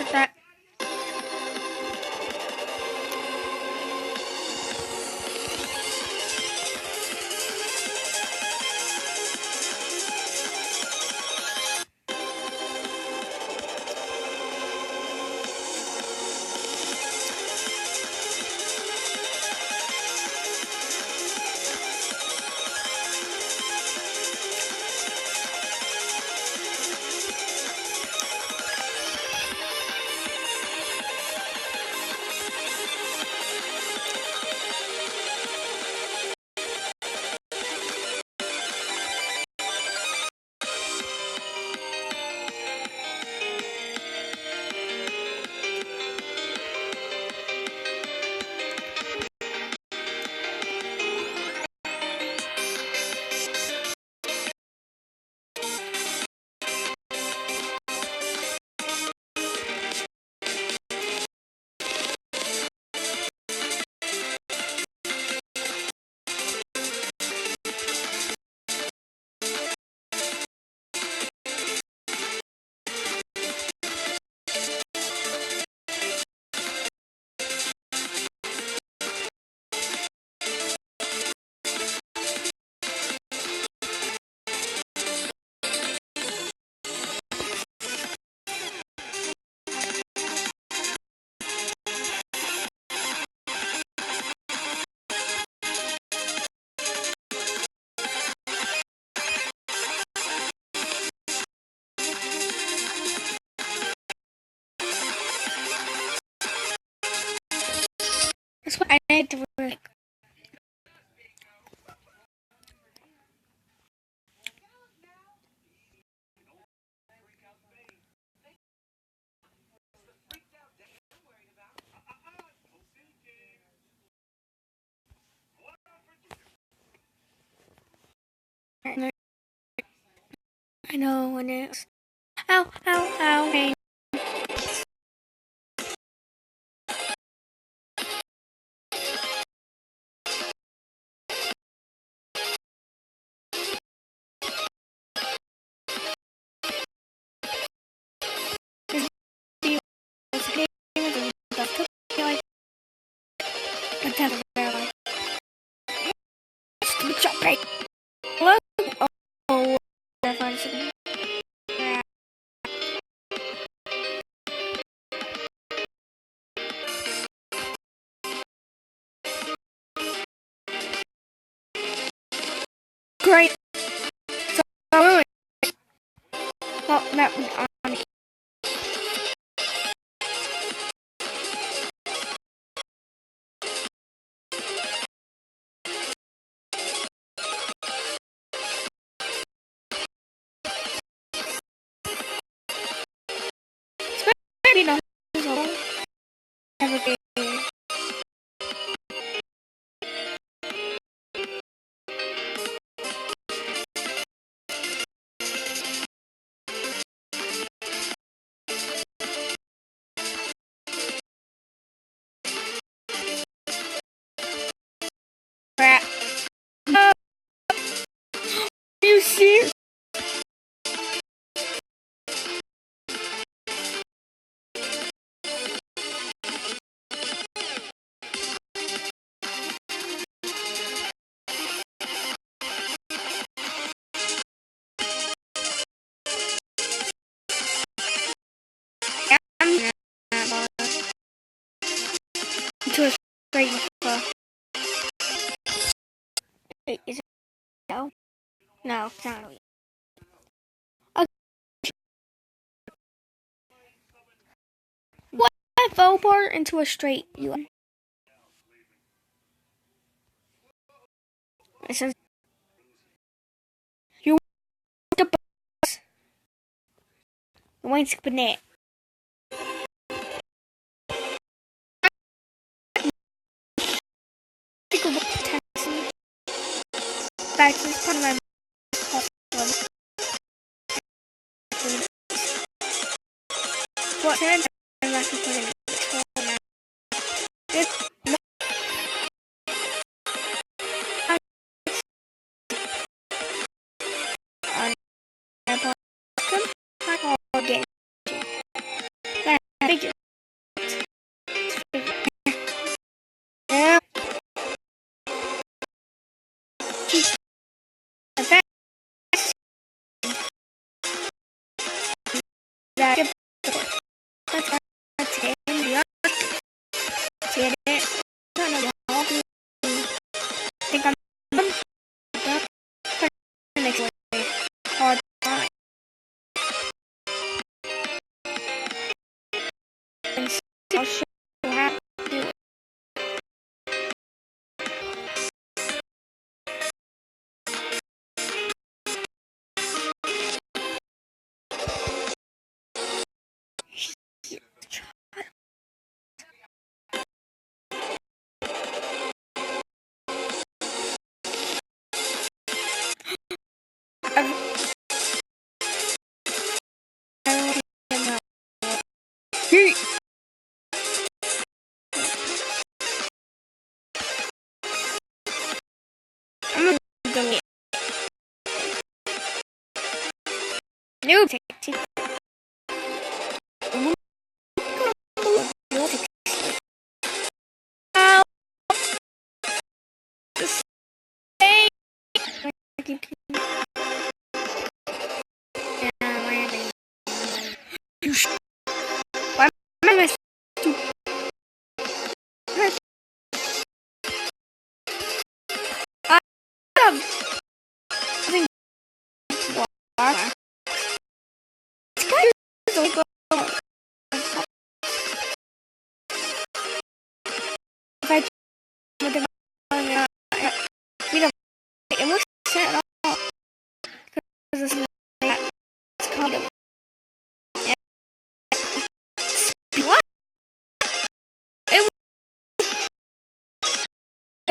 at that. That's what I need to work. I know when it's. Ow, ow, ow. Hey. Hello? Oh, great. So, well, that was on. Maybe not. Never be. Crap. No. You see? To a straight. Wait, is it no? No, it's not. Okay. What? Faux part into a straight. You. It says you want the bus. You want to skip it. Back to this part of my what turns I'm not putting this on my bottom again. Big and I'll show you how to do it. I'm gonna new tactic. Why am I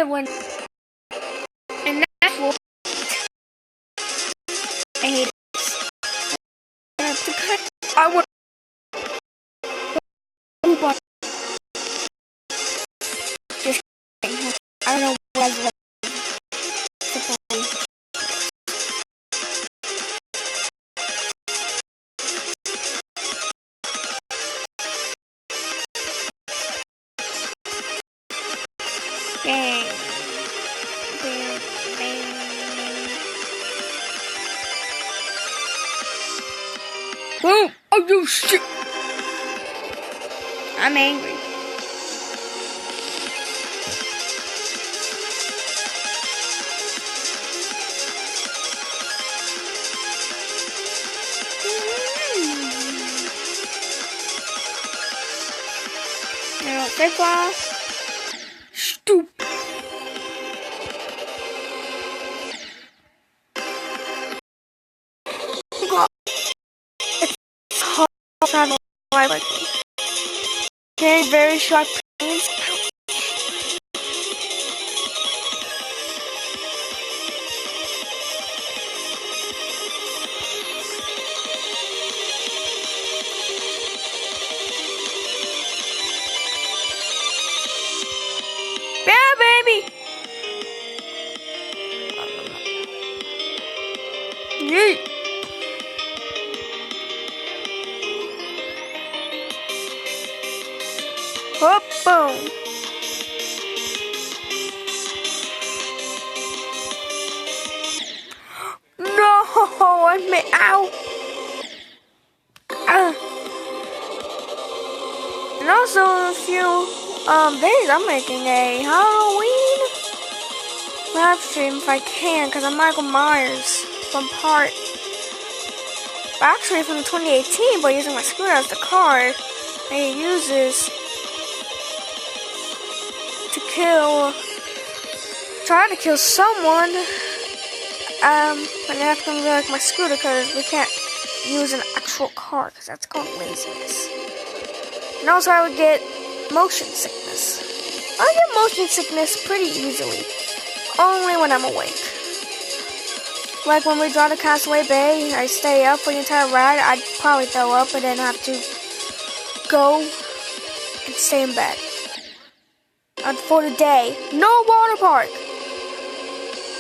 when and that's what I hate it. I would just I don't know what bang, bang, bang. Boom! Oh, you shit! I'm angry. Now, flip off. Stupid. Okay, very sharp pains. Yeah, baby. Yeet. Hop, boom. No, I made ow. And also in a few days I'm making a Halloween live stream if I can, because I'm Michael Myers from part actually from 2018, but using my scooter as the car that he uses to try to kill someone. But I have to be like my scooter because we can't use an actual car because that's called laziness. And also I would get motion sickness. I get motion sickness pretty easily, only when I'm awake. Like when we drive to Castaway Bay, I stay up for the entire ride. I'd probably throw up and then have to go and stay in bed. And for the day, no water park.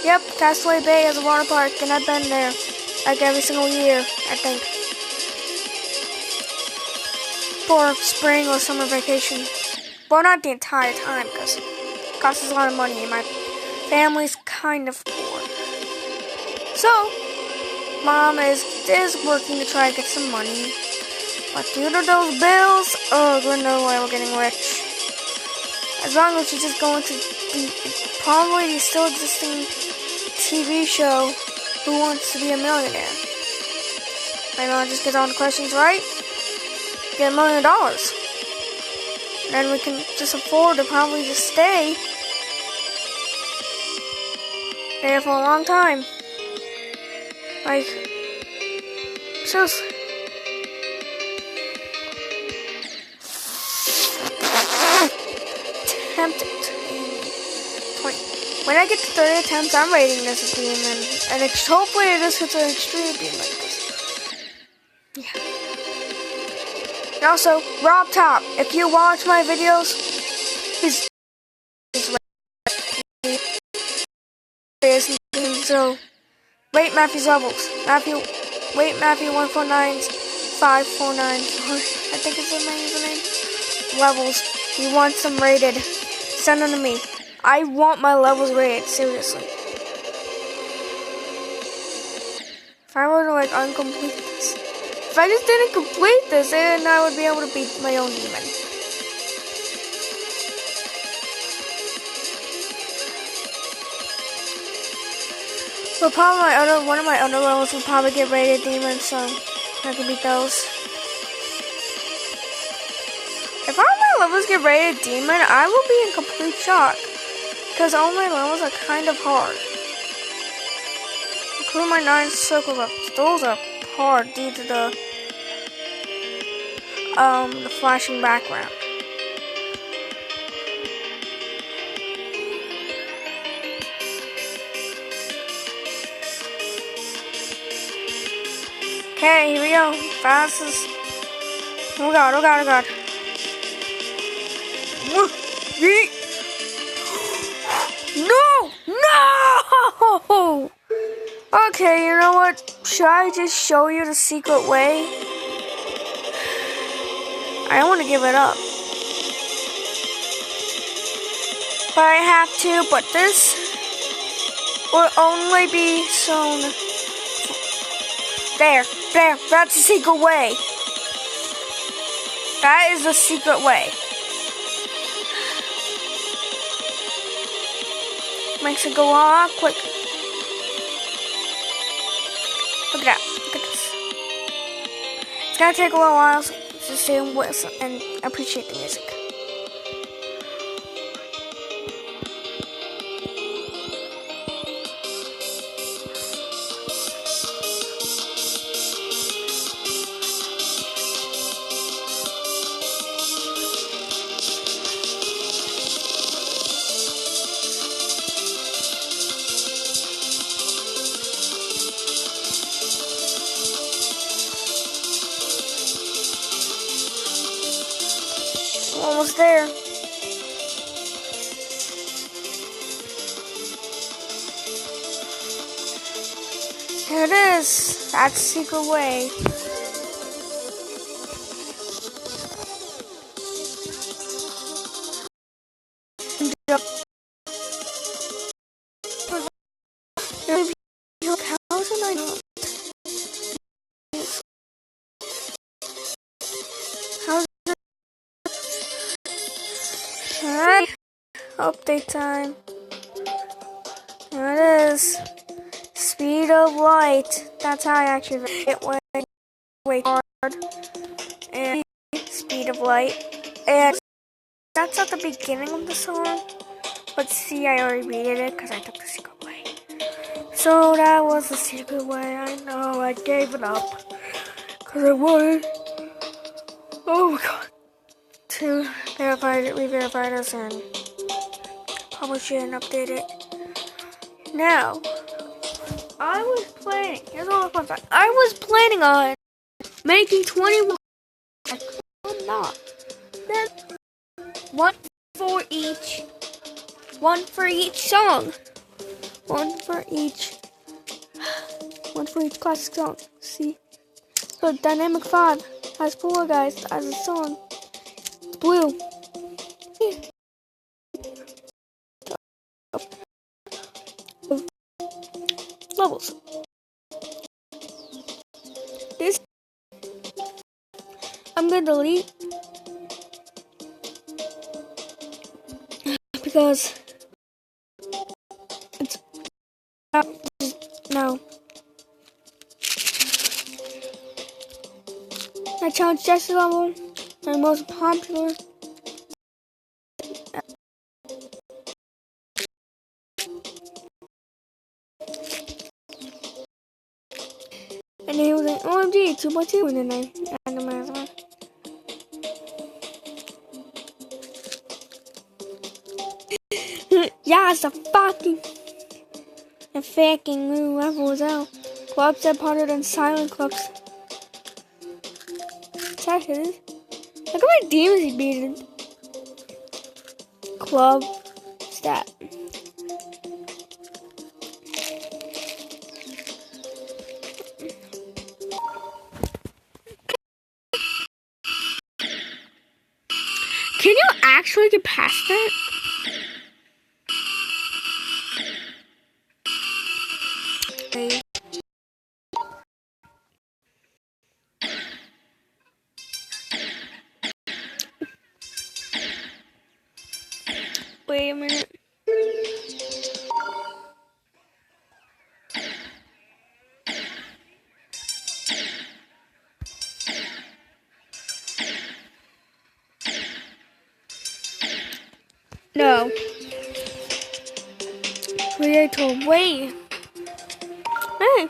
Yep, Castaway Bay has a water park, and I've been there like every single year, I think, for spring or summer vacation. Well, not the entire time, because it costs a lot of money, and my family's kind of poor. So, Mom is working to try to get some money, but due to those bills, there's no way we're getting rich. As long as she's just going to the probably still existing TV show, Who Wants to Be a Millionaire. Maybe I'll just get all the questions right, get $1 million. then we can just afford to probably just stay there for a long time. Like, seriously. Attempt it. 20. When I get to 30 attempts, I'm rating this a demon. And hopefully this is an extreme demon. Yeah. And also, Rob Top, if you watch my videos, please so rate Matthew's levels. Rate Matthew 149's 549. I think it's the name. Levels. He wants them rated. Send them to me. I want my levels rated, seriously. If I were to like uncomplete this, if I just didn't complete this, then I would be able to beat my own demon. But probably one of my other levels will probably get rated demons, so I can beat those. If all my levels get rated demon, I will be in complete shock. Because all my levels are kind of hard. Including my 9 circle levels. Those are hard due to the flashing background. Okay, here we go. Fastest. Oh god, oh god, oh god. No! No! Okay, you know what? Should I just show you the secret way? I don't want to give it up. But I have to, but this will only be shown. There, that's the secret way. That is the secret way. Makes it go a lot quicker. Look at that. Look at this. It's gonna take a little while to sit and listen and appreciate the music. Almost there. Here it is. That's the secret way. Alright, update time. There it is. Speed of light. That's how I actually get way hard. And speed of light. And that's at the beginning of the song. But see, I already read it because I took the secret way. So that was the secret way. I know, I gave it up. Because I wanted. Oh my god. To re-verified us and publish it and update it. Now, I was planning, here's all the fun fact. I was planning on making 21. I'm not. Then one for each song. One for each classic song. See? So Dynamic 5 has 4 guys as a song. Blue. Levels. This I'm gonna delete because it's no. My challenge Jesse level. My most popular 2x2 and then I randomize one. Yeah, it's a fucking new levels out. Clubs are harder than silent clubs. Check it. Look at my demons he beaten. Club stat. Can you actually get past that? Wait a minute. No. Creator, wait. Hey.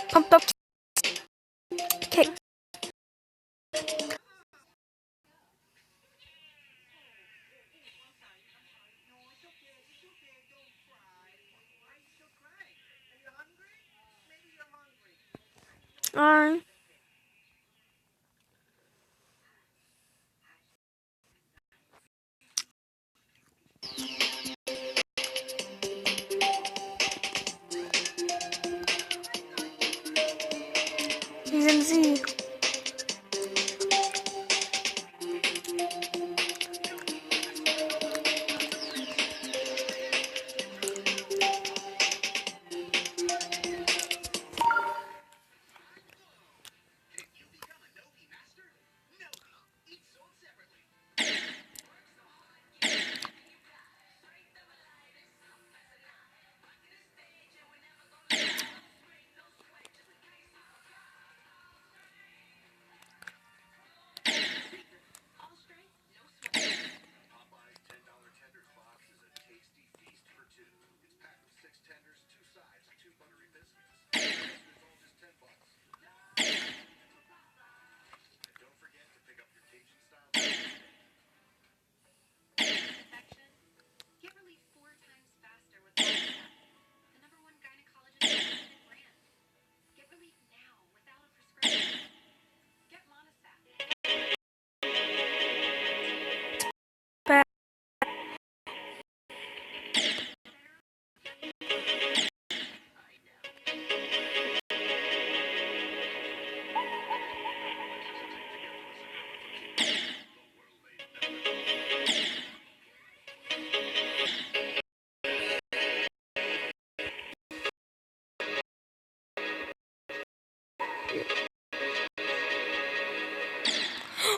Pumped up. Okay. Alright. He's in Z.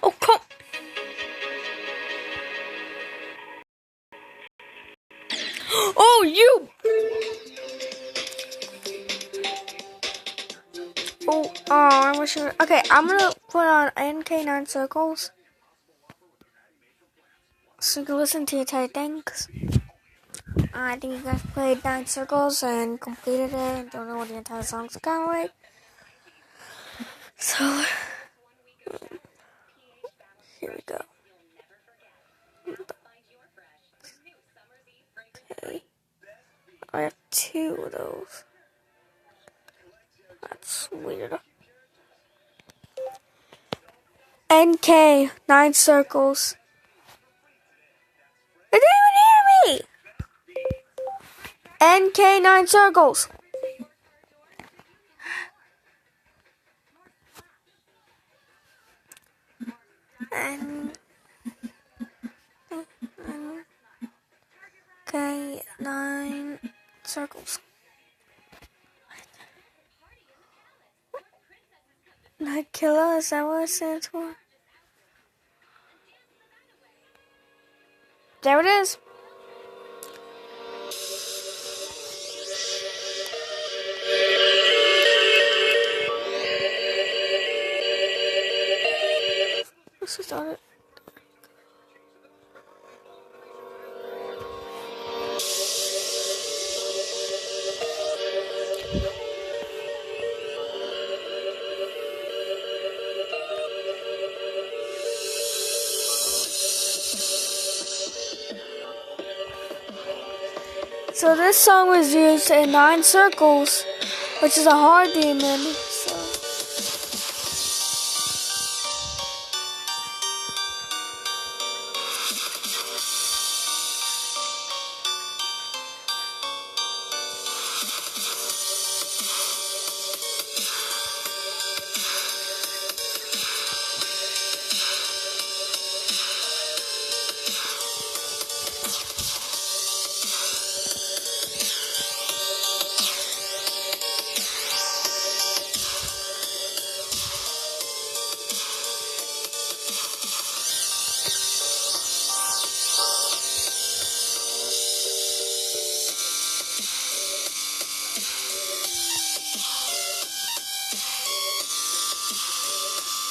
Oh, come. Oh, you. Oh, I wish you. Okay, I'm gonna put on NK9 circles so you can listen to your tight things. I think you guys played 9 circles and completed it and don't know what the entire song's kind of like. So, here we go. Okay. I have 2 of those. That's weird. NK, 9 circles. It didn't even hear me! NK, 9 circles. NK, 9 circles. Night Killer, is that what it stands for? There it is. So this song was used in 9 Circles, which is a hard demon. So.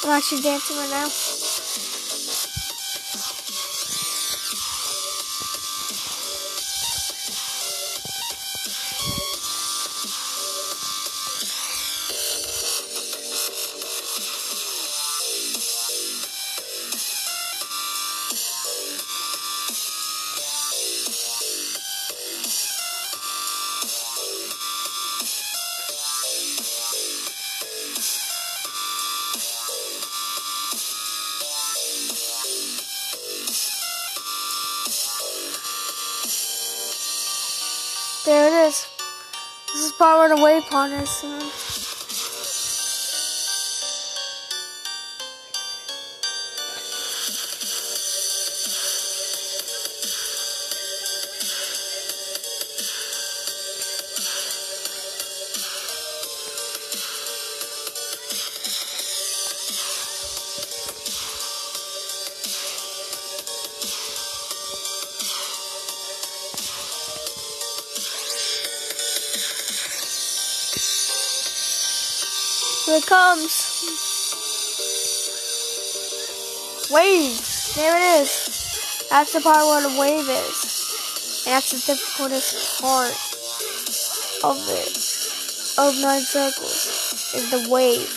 I'm actually dancing right now. There it is. This is part where the wave pond is. Here it comes. Wave. There it is. That's the part where the wave is. And that's the difficultest part of it. Of 9 Circles. Is the wave.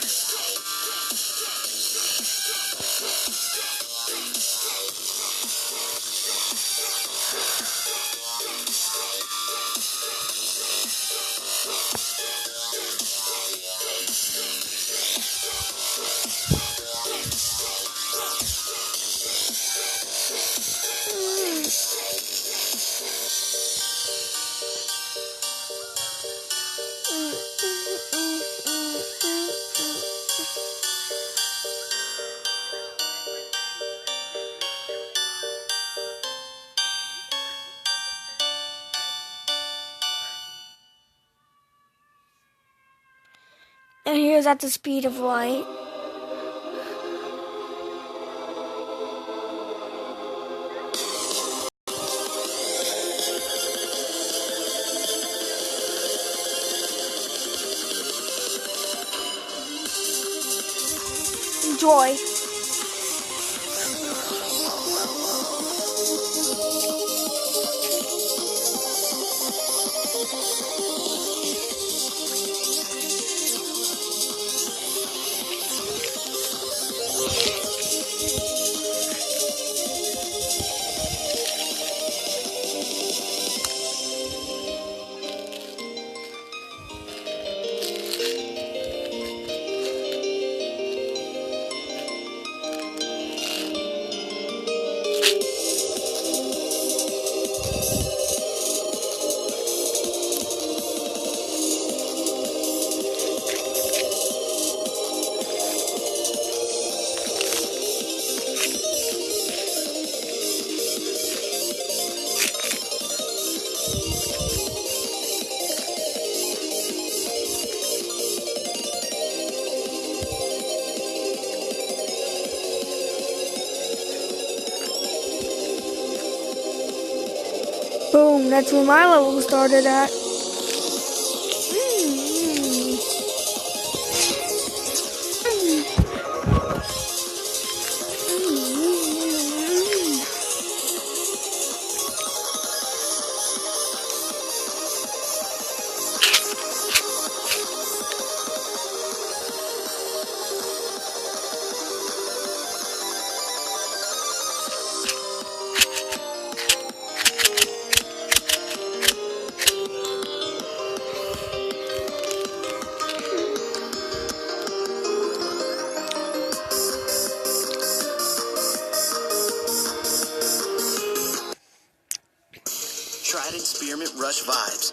And here's at the speed of light. Enjoy. Boom, that's where my level started at. Trident Spearmint Rush vibes,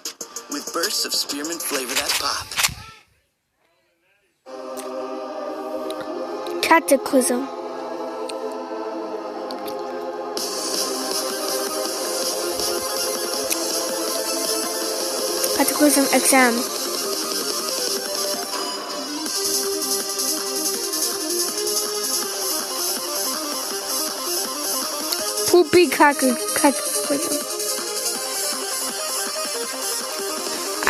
with bursts of spearmint flavor that pop. Cataclysm. Cataclysm XM. Poopy Cataclysm.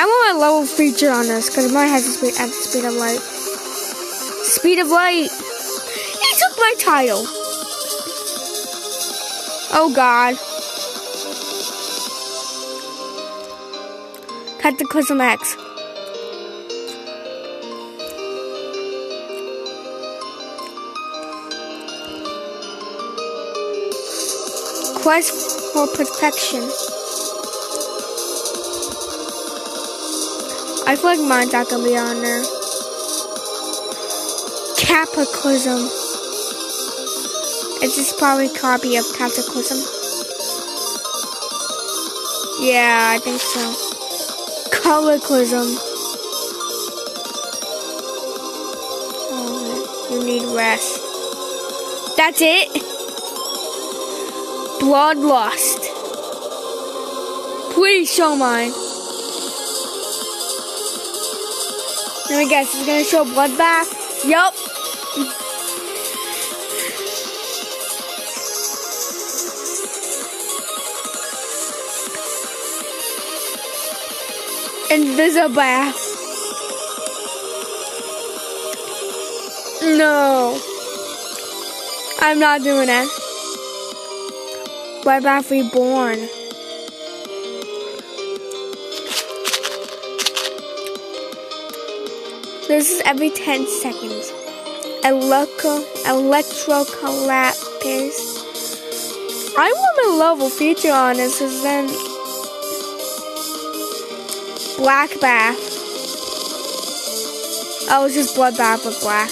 I want my level feature on this because mine has the speed of light. Speed of light. He took my title. Oh God. Cataclysm X. Quest for perfection. I feel like mine's not gonna be on there. Cataclysm. It's just probably a copy of Cataclysm. Yeah, I think so. Cataclysm. Oh, you need rest. That's it? Bloodlust. Please show mine. Let me guess, it's gonna show Bloodbath? Yup. Invisibath. No. I'm not doing that. Bloodbath Reborn. This is every 10 seconds. Electrocolapis. I want my level feature on this, because then Black Bath. Oh, it's just Bloodbath with black.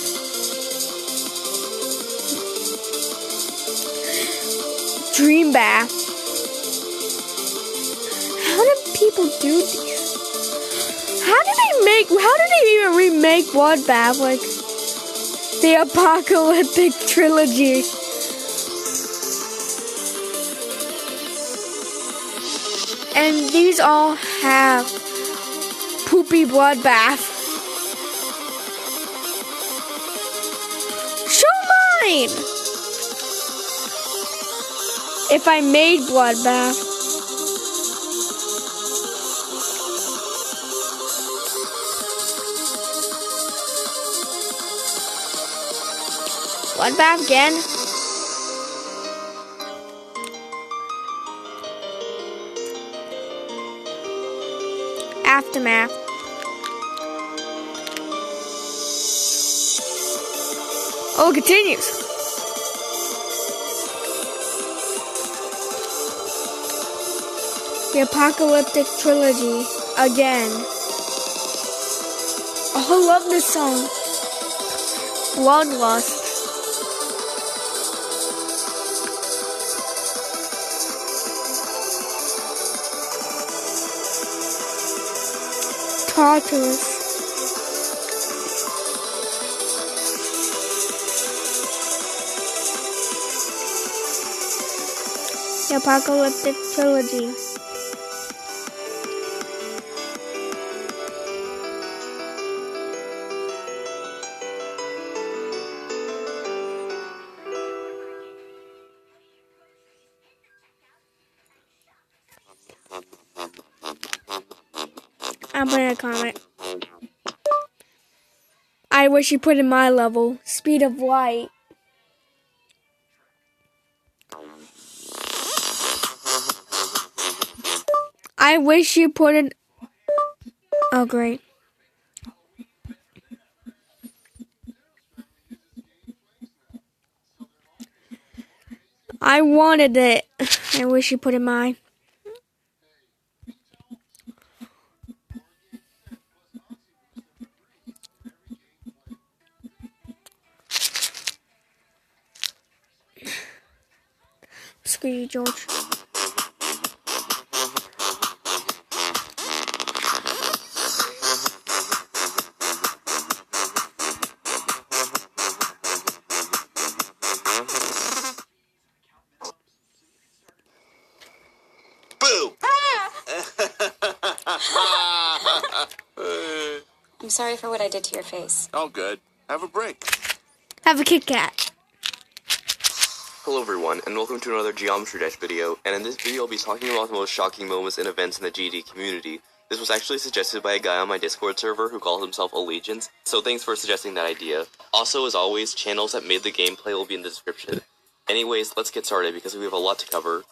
Dream Bath. How do people do these? How did they even remake Bloodbath, like the Apocalyptic Trilogy? And these all have poopy Bloodbath. Show mine! If I made Bloodbath. Bloodbath again? Aftermath. Oh, it continues. The Apocalyptic Trilogy again. Oh, I love this song. Bloodlust. Tartarus. The Apocalyptic Trilogy. I'm putting a comment. I wish you put in my level. Speed of light. I wish you put it. Oh, great. I wanted it. I wish you put in mine. Screw you, George. I'm sorry for what I did to your face. All good. Have a break. Have a Kit Kat. Hello everyone, and welcome to another Geometry Dash video, and in this video I'll be talking about the most shocking moments and events in the GD community. This was actually suggested by a guy on my Discord server who calls himself Allegiance, so thanks for suggesting that idea. Also, as always, channels that made the gameplay will be in the description. Anyways, let's get started because we have a lot to cover.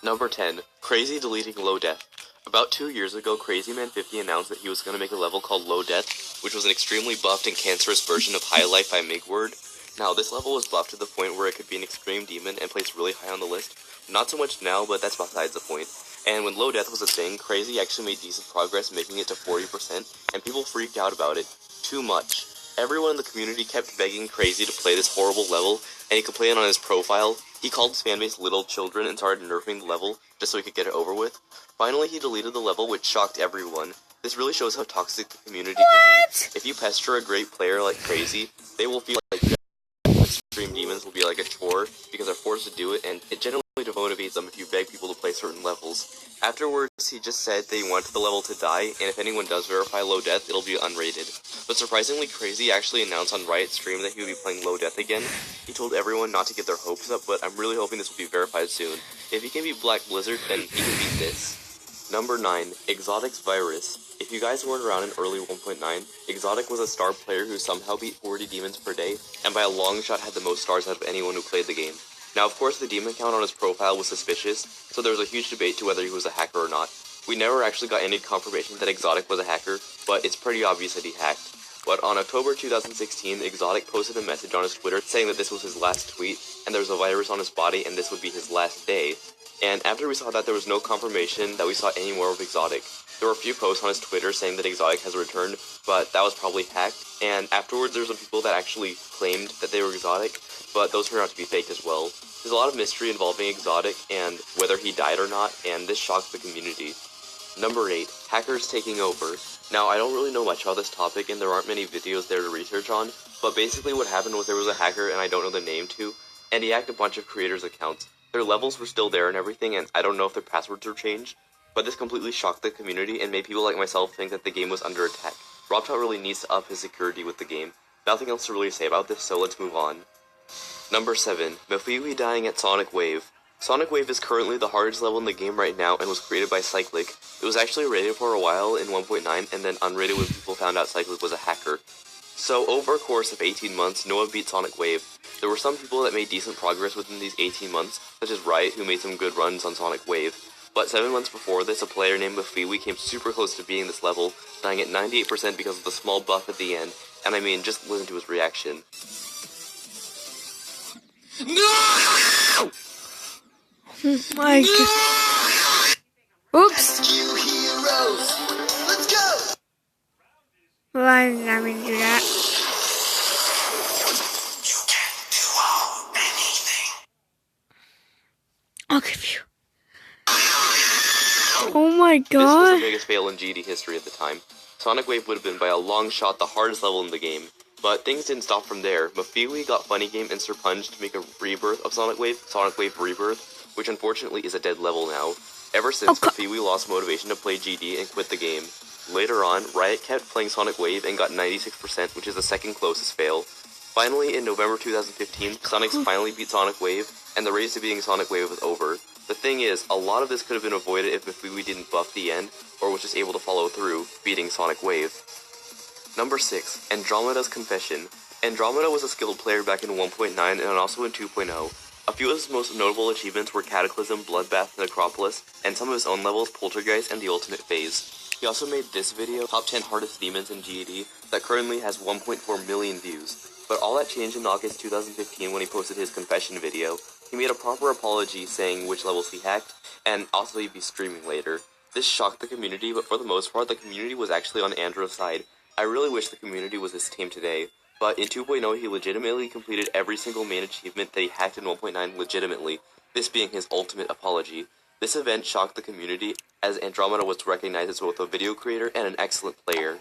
Number 10. Crazy deleting Low Death. About 2 years ago, CrazyMan50 announced that he was going to make a level called Low Death, which was an extremely buffed and cancerous version of High Life by Migword. Now, this level was buffed to the point where it could be an extreme demon and placed really high on the list. Not so much now, but that's besides the point. And when Low Death was a thing, Crazy actually made decent progress, making it to 40%, and people freaked out about it. Too much. Everyone in the community kept begging Crazy to play this horrible level, and he complained on his profile. He called his fanbase little children and started nerfing the level, just so he could get it over with. Finally, he deleted the level, which shocked everyone. This really shows how toxic the community can be. If you pester a great player like Crazy, they will feel like extreme demons will be like a chore, because they're forced to do it, and it generally demotivates them if you beg people to play certain levels. Afterwards, he just said that he wanted the level to die, and if anyone does verify Low Death, it'll be unrated. But surprisingly, Crazy actually announced on Riot's stream that he would be playing Low Death again. He told everyone not to get their hopes up, but I'm really hoping this will be verified soon. If he can beat Black Blizzard, then he can beat this. Number 9. Exotic's Virus. If you guys weren't around in early 1.9, Exotic was a star player who somehow beat 40 demons per day, and by a long shot had the most stars out of anyone who played the game. Now, of course, the demon count on his profile was suspicious, so there was a huge debate to whether he was a hacker or not. We never actually got any confirmation that Exotic was a hacker, but it's pretty obvious that he hacked. But on October 2016, Exotic posted a message on his Twitter saying that this was his last tweet, and there was a virus on his body, and this would be his last day. And after we saw that, there was no confirmation that we saw any more of Exotic. There were a few posts on his Twitter saying that Exotic has returned, but that was probably hacked, and afterwards there were some people that actually claimed that they were Exotic, but those turned out to be fake as well. There's a lot of mystery involving Exotic and whether he died or not, and this shocked the community. Number 8. Hackers taking over. Now, I don't really know much about this topic, and there aren't many videos there to research on, but basically what happened was there was a hacker, and I don't know the name too, and he hacked a bunch of creators' accounts. Their levels were still there and everything, and I don't know if their passwords were changed, but this completely shocked the community and made people like myself think that the game was under attack. RobTop really needs to up his security with the game. Nothing else to really say about this, so let's move on. Number 7. Mephiwi dying at Sonic Wave. Sonic Wave is currently the hardest level in the game right now and was created by Cyclic. It was actually rated for a while in 1.9 and then unrated when people found out Cyclic was a hacker. So over a course of 18 months, no one beat Sonic Wave. There were some people that made decent progress within these 18 months, such as Riot, who made some good runs on Sonic Wave. But 7 months before this, a player named Mephiwi came super close to beating this level, dying at 98% because of the small buff at the end, and I mean, just listen to his reaction. No! My God. Oops. You heroes! Let's go! Well, I did not mean to do that. You can do anything. I'll give you. Oh my This was God. the biggest fail in GD history at the time. Sonic Wave would have been by a long shot the hardest level in the game. But things didn't stop from there. Mephiwi got Funny Game and Sir Punch to make a rebirth of Sonic Wave Rebirth, which unfortunately is a dead level now. Ever since, Mephiwi lost motivation to play GD and quit the game. Later on, Riot kept playing Sonic Wave and got 96%, which is the second closest fail. Finally, in November 2015, Sonic finally beat Sonic Wave, and the race to beating Sonic Wave was over. The thing is, a lot of this could have been avoided if Mephiwi didn't buff the end, or was just able to follow through, beating Sonic Wave. Number 6. Andromeda's Confession. Andromeda was a skilled player back in 1.9 and also in 2.0. A few of his most notable achievements were Cataclysm, Bloodbath, Necropolis, and some of his own levels, Poltergeist, and the Ultimate Phase. He also made this video, Top 10 Hardest Demons in GD, that currently has 1.4 million views. But all that changed in August 2015 when he posted his confession video. He made a proper apology saying which levels he hacked, and also he'd be streaming later. This shocked the community, but for the most part, the community was actually on Andrew's side. I really wish the community was his team today, but in 2.0 he legitimately completed every single main achievement that he hacked in 1.9 legitimately, this being his ultimate apology. This event shocked the community, as Andromeda was recognized as both a video creator and an excellent player.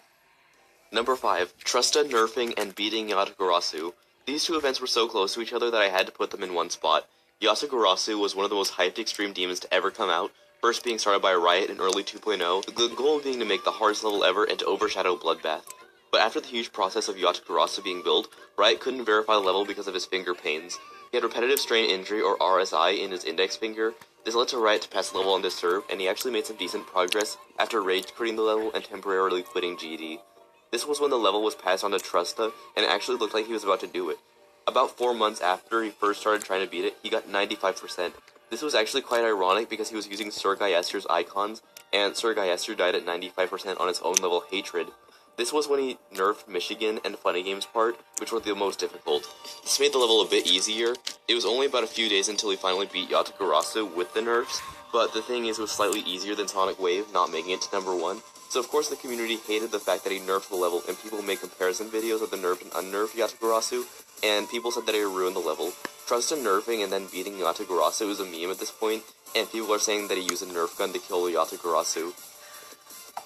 Number 5. Trusta nerfing and beating Yatagarasu. These two events were so close to each other that I had to put them in one spot. Yatagarasu was one of the most hyped extreme demons to ever come out, first being started by Riot in early 2.0, the goal being to make the hardest level ever and to overshadow Bloodbath. But after the huge process of Yata-Garasu being built, Riot couldn't verify the level because of his finger pains. He had repetitive strain injury, or RSI, in his index finger. This led to Riot to pass the level undisturbed, and he actually made some decent progress after rage quitting the level and temporarily quitting GD. This was when the level was passed on to Trusta, and it actually looked like he was about to do it. About 4 months after he first started trying to beat it, he got 95%. This was actually quite ironic because he was using Sir Gaiaster's icons, and Sir Gaiaster died at 95% on his own level Hatred. This was when he nerfed Michigan and Funny Games part, which were the most difficult. This made the level a bit easier. It was only about a few days until he finally beat Yata-Garasu with the nerfs, but the thing is it was slightly easier than Sonic Wave, not making it to number 1. So of course the community hated the fact that he nerfed the level, and people made comparison videos of the nerfed and unnerfed Yata-Garasu, and people said that he ruined the level. Trusta nerfing and then beating Yata-Garasu is a meme at this point, and people are saying that he used a nerf gun to kill Yata-Garasu.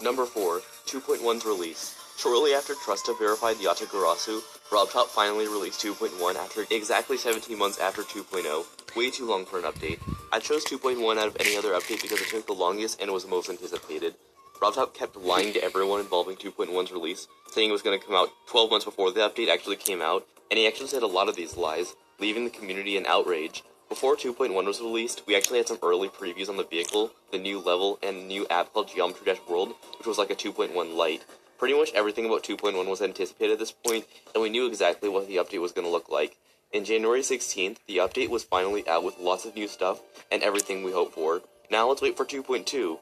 Number 4, 2.1's release. Shortly after Trusta verified Yata-Garasu, RobTop finally released 2.1 after exactly 17 months after 2.0. Way too long for an update. I chose 2.1 out of any other update because it took the longest and was most anticipated. RobTop kept lying to everyone involving 2.1's release, saying it was going to come out 12 months before the update actually came out, and he actually said a lot of these lies, leaving the community in outrage. Before 2.1 was released, we actually had some early previews on the vehicle, the new level, and a new app called Geometry Dash World, which was like a 2.1 light. Pretty much everything about 2.1 was anticipated at this point, and we knew exactly what the update was going to look like. In January 16th, the update was finally out with lots of new stuff, and everything we hoped for. Now let's wait for 2.2.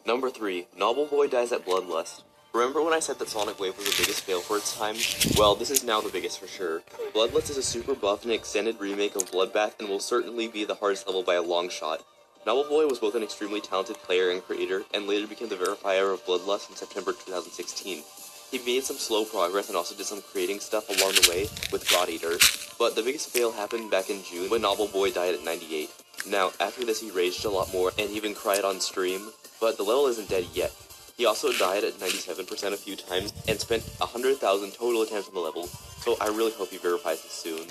Number 3, Nobbleboy dies at Bloodlust. Remember when I said that Sonic Wave was the biggest fail for its time? Well, this is now the biggest for sure. Bloodlust is a super buff and extended remake of Bloodbath and will certainly be the hardest level by a long shot. Nobbleboy was both an extremely talented player and creator, and later became the verifier of Bloodlust in September 2016. He made some slow progress and also did some creating stuff along the way with God Eater, but the biggest fail happened back in June when Nobbleboy died at 98. Now, after this he raged a lot more and even cried on stream, but the level isn't dead yet. He also died at 97% a few times and spent 100,000 total attempts on the level, so I really hope he verifies this soon.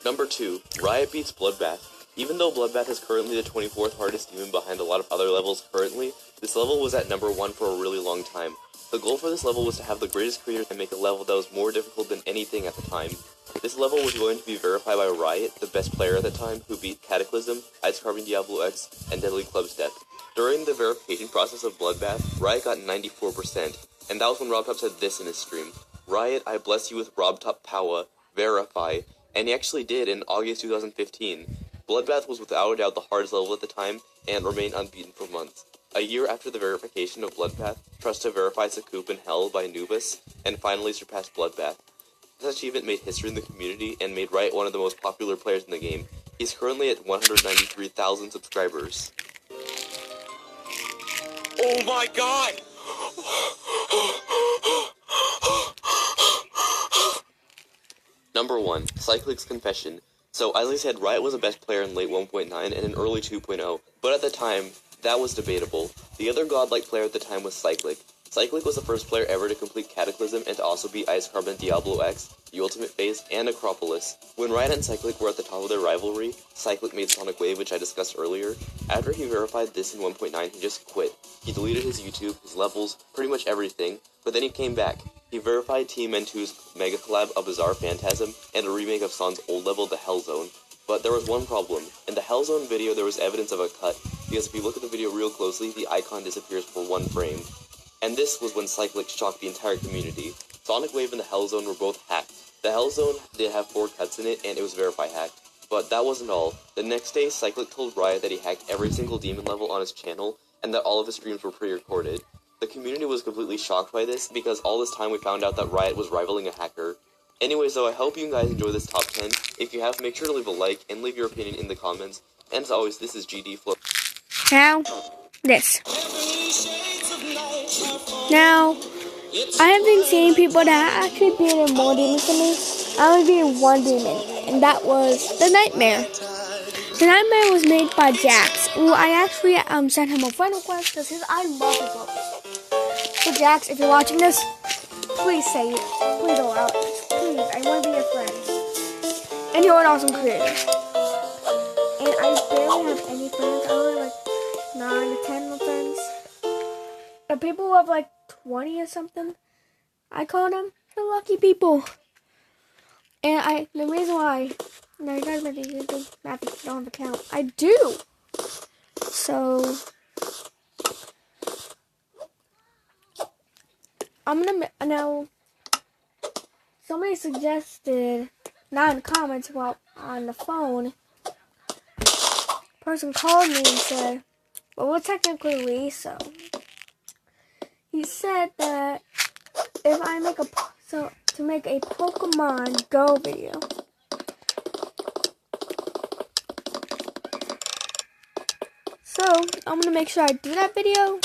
Number 2, Riot beats Bloodbath. Even though Bloodbath is currently the 24th hardest demon behind a lot of other levels currently, this level was at number 1 for a really long time. The goal for this level was to have the greatest creator and make a level that was more difficult than anything at the time. This level was going to be verified by Riot, the best player at the time, who beat Cataclysm, Ice Carving Diablo X, and Deadly Club's Death. During the verification process of Bloodbath, Riot got 94%, and that was when RobTop said this in his stream: "Riot, I bless you with RobTop power, verify," and he actually did in August 2015. Bloodbath was without a doubt the hardest level at the time, and remained unbeaten for months. A year after the verification of Bloodbath, Trusta verified Sakup in Hell by Anubis, and finally surpassed Bloodbath. This achievement made history in the community, and made Riot one of the most popular players in the game. He's currently at 193,000 subscribers. Oh my god! Number 1, Cyclic's Confession. So, as I said, Riot was the best player in late 1.9 and in early 2.0, but at the time, that was debatable. The other godlike player at the time was Cyclic. Cyclic was the first player ever to complete Cataclysm and to also beat Ice Carbon Diablo X, the Ultimate Phase, and Acropolis. When Riot and Cyclic were at the top of their rivalry, Cyclic made Sonic Wave, which I discussed earlier. After he verified this in 1.9, he just quit. He deleted his YouTube, his levels, pretty much everything, but then he came back. He verified Team N2's mega collab of Bizarre Phantasm and a remake of Son's old level, the Hell Zone. But there was one problem. In the Hell Zone video, there was evidence of a cut, because if you look at the video real closely, the icon disappears for 1 frame. And this was when Cyclic shocked the entire community. Sonic Wave and the Hell Zone were both hacked. The Hell Zone did have 4 cuts in it, and it was verified hacked. But that wasn't all. The next day, Cyclic told Riot that he hacked every single demon level on his channel, and that all of his streams were pre-recorded. The community was completely shocked by this, because all this time we found out that Riot was rivaling a hacker. Anyways though, I hope you guys enjoy this top 10. If you have, make sure to leave a like, and leave your opinion in the comments. And as always, this is GD Flow. Now, this. Now, I have been seeing people that actually beat in more demons than me. I only beat in 1 demon, and that was the Nightmare. The Nightmare was made by Jax. Well, I actually sent him a friend request because I love his levels. So Jax, if you're watching this, please say it. Please allow it. Please, I want to be your friend. you're an awesome creator. And I barely have any friends. I only have like 9 to 10 friends. The people who have like 20 or something, I call them the lucky people. And the reason why, now you guys might think you don't have an account. I do. So, I'm gonna, now, somebody suggested, not in the comments, well, on the phone, a person called me and said, well, we're technically Lisa. He said that if I make to make a Pokemon Go video, so I'm gonna make sure I do that video,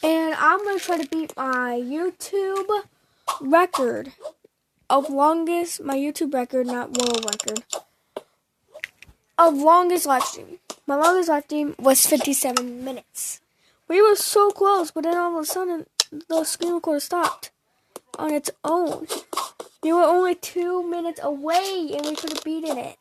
and I'm gonna try to beat my YouTube record of longest, my YouTube record, not world record, of longest live stream. My longest live stream was 57 minutes. We were so close, but then all of a sudden, the screen recorder stopped on its own. We were only 2 minutes away, and we could have beaten it.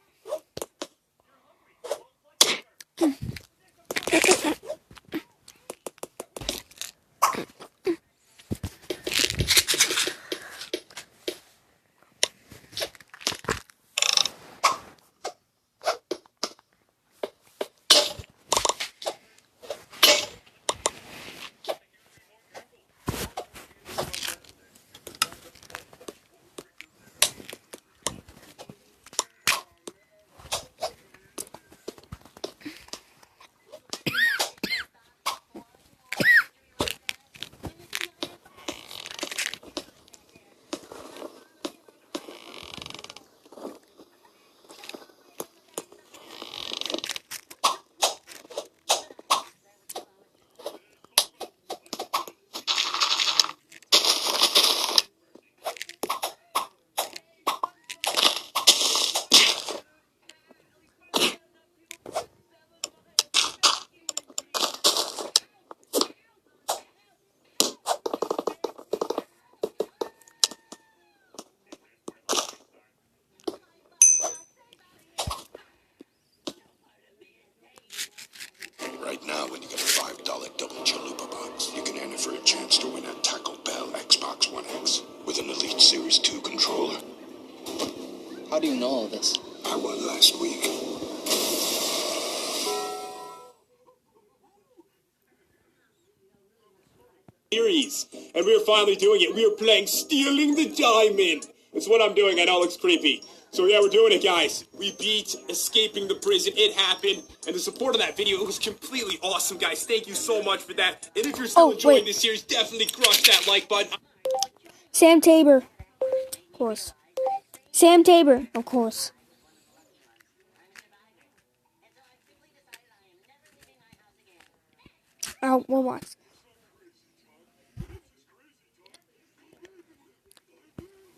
Right now, when you get a $5 double chalupa box, you can enter for a chance to win a Taco Bell Xbox One X with an Elite Series 2 controller. How do you know all this? I won last week. Series, and we are finally doing it. We are playing Stealing the Diamond. That's what I'm doing. I know it looks creepy. So yeah, we're doing it, guys. We beat Escaping the Prison. It happened, and the support on that video, it was completely awesome, guys. Thank you so much for that. And if you're still enjoying this series, definitely crush that like button. Sam Tabor, of course. Sam Tabor, of course. Oh, we'll watch.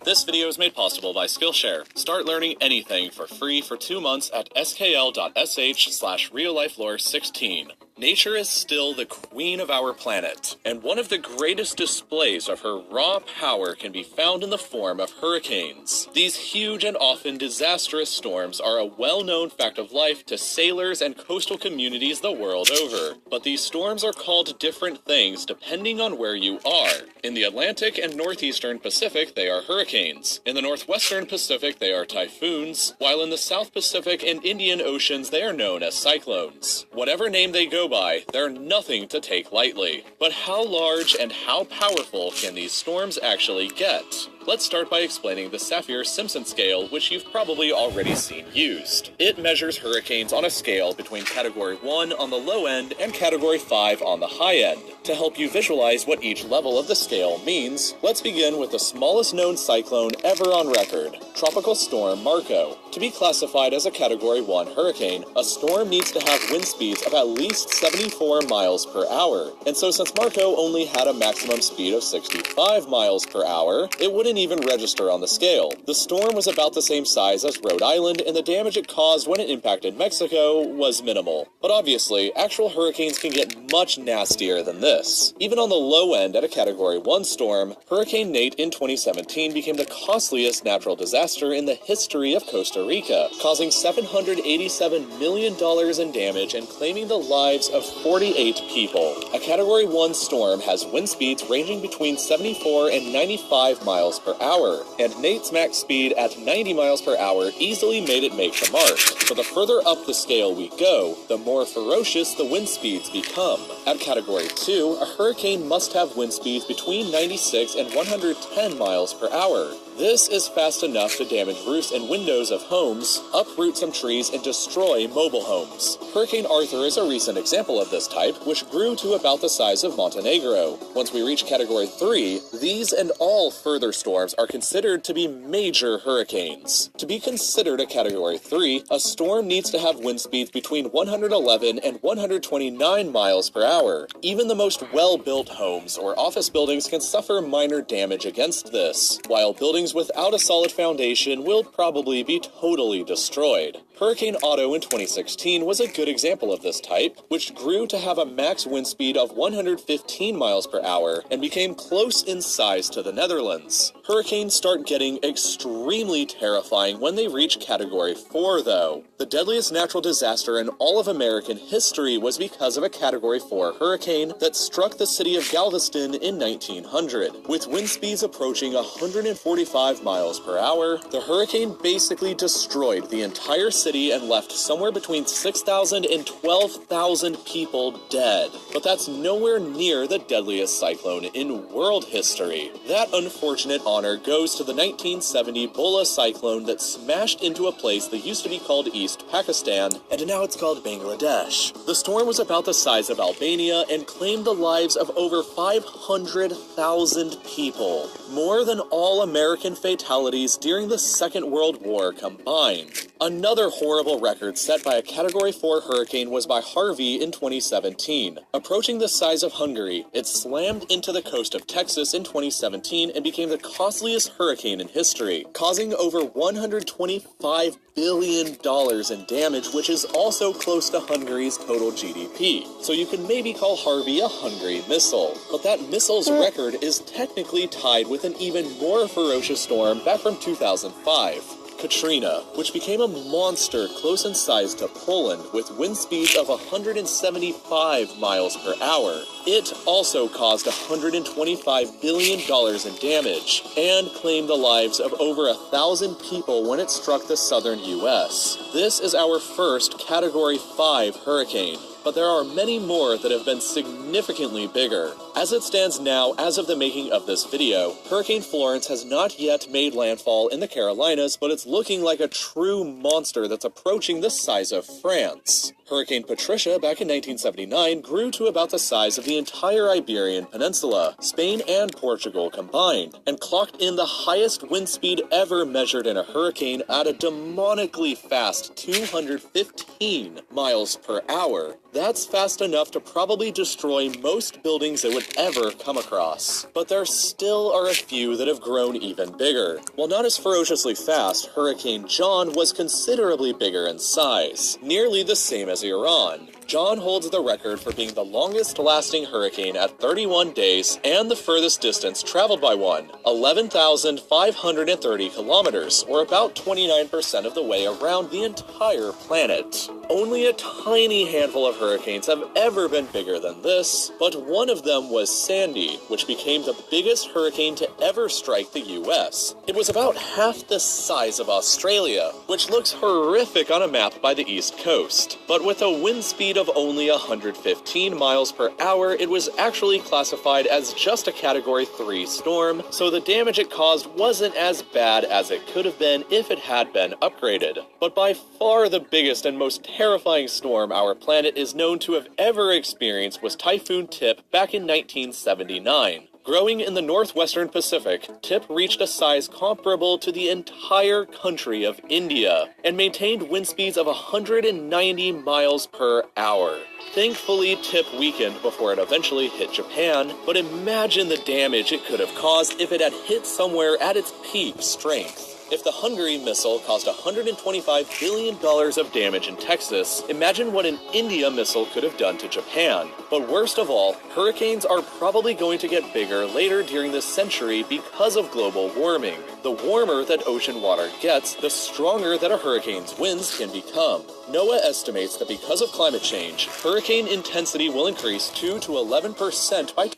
This video is made possible by Skillshare. Start learning anything for free for 2 months at skl.sh/reallifelore16. Nature is still the queen of our planet, and one of the greatest displays of her raw power can be found in the form of hurricanes. These huge and often disastrous storms are a well-known fact of life to sailors and coastal communities the world over. But these storms are called different things depending on where you are. In the Atlantic and northeastern Pacific, they are hurricanes. In the northwestern Pacific, they are typhoons, while in the South Pacific and Indian Oceans, they are known as cyclones. Whatever name they go by, they're nothing to take lightly. But how large and how powerful can these storms actually get? Let's start by explaining the Saffir-Simpson scale, which you've probably already seen used. It measures hurricanes on a scale between Category 1 on the low end and Category 5 on the high end. To help you visualize what each level of the scale means, let's begin with the smallest known cyclone ever on record, Tropical Storm Marco. To be classified as a Category 1 hurricane, a storm needs to have wind speeds of at least 74 miles per hour. And so since Marco only had a maximum speed of 65 miles per hour, it wouldn't didn't even register on the scale. The storm was about the same size as Rhode Island, and the damage it caused when it impacted Mexico was minimal. But obviously, actual hurricanes can get much nastier than this. Even on the low end at a Category 1 storm, Hurricane Nate in 2017 became the costliest natural disaster in the history of Costa Rica, causing $787 million in damage and claiming the lives of 48 people. A Category 1 storm has wind speeds ranging between 74 and 95 miles per hour, and Nate's max speed at 90 miles per hour easily made it make the mark. But the further up the scale we go, the more ferocious the wind speeds become. At Category 2, a hurricane must have wind speeds between 96 and 110 miles per hour. This is fast enough to damage roofs and windows of homes, uproot some trees, and destroy mobile homes. Hurricane Arthur is a recent example of this type, which grew to about the size of Montenegro. Once we reach Category 3, these and all further storms are considered to be major hurricanes. To be considered a Category 3, a storm needs to have wind speeds between 111 and 129 miles per hour. Even the most well-built homes or office buildings can suffer minor damage against this, while buildings without a solid foundation will probably be totally destroyed. Hurricane Otto in 2016 was a good example of this type, which grew to have a max wind speed of 115 miles per hour and became close in size to the Netherlands. Hurricanes start getting extremely terrifying when they reach Category 4, though. The deadliest natural disaster in all of American history was because of a Category 4 hurricane that struck the city of Galveston in 1900. With wind speeds approaching 145 miles per hour, the hurricane basically destroyed the entire city and left somewhere between 6,000 and 12,000 people dead. But that's nowhere near the deadliest cyclone in world history. That unfortunate honor goes to the 1970 Bola cyclone that smashed into a place that used to be called East Pakistan, and now it's called Bangladesh. The storm was about the size of Albania and claimed the lives of over 500,000 people, more than all American fatalities during the Second World War combined. Another horrible record set by a Category 4 hurricane was by Harvey in 2017. Approaching the size of Hungary, it slammed into the coast of Texas in 2017 and became the costliest hurricane in history, causing over $125 billion in damage, which is also close to Hungary's total GDP. So you can maybe call Harvey a Hungary missile. But that missile's record is technically tied with an even more ferocious storm back from 2005. Katrina, which became a monster close in size to Poland with wind speeds of 175 miles per hour. It also caused $125 billion in damage and claimed the lives of over 1,000 people when it struck the southern U.S. This is our first Category 5 hurricane, but there are many more that have been significantly bigger. As it stands now, as of the making of this video, Hurricane Florence has not yet made landfall in the Carolinas, but it's looking like a true monster that's approaching the size of France. Hurricane Patricia back in 1979 grew to about the size of the entire Iberian Peninsula, Spain and Portugal combined, and clocked in the highest wind speed ever measured in a hurricane at a demonically fast 215 miles per hour. That's fast enough to probably destroy most buildings it would ever come across. But there still are a few that have grown even bigger. While not as ferociously fast, Hurricane John was considerably bigger in size, nearly the same as Iran. John holds the record for being the longest-lasting hurricane at 31 days and the furthest distance traveled by one, 11,530 kilometers, or about 29% of the way around the entire planet. Only a tiny handful of hurricanes have ever been bigger than this, but one of them was Sandy, which became the biggest hurricane to ever strike the US. It was about half the size of Australia, which looks horrific on a map by the East Coast. But with a wind speed of only 115 miles per hour, it was actually classified as just a Category 3 storm, so the damage it caused wasn't as bad as it could have been if it had been upgraded. But by far the biggest and most terrifying storm our planet is known to have ever experienced was Typhoon Tip back in 1979. Growing in the northwestern Pacific, Tip reached a size comparable to the entire country of India and maintained wind speeds of 190 miles per hour. Thankfully, Tip weakened before it eventually hit Japan, but imagine the damage it could have caused if it had hit somewhere at its peak strength. If the Hungary missile caused $125 billion of damage in Texas, imagine what an India missile could have done to Japan. But worst of all, hurricanes are probably going to get bigger later during this century because of global warming. The warmer that ocean water gets, the stronger that a hurricane's winds can become. NOAA estimates that because of climate change, hurricane intensity will increase 2 to 11% by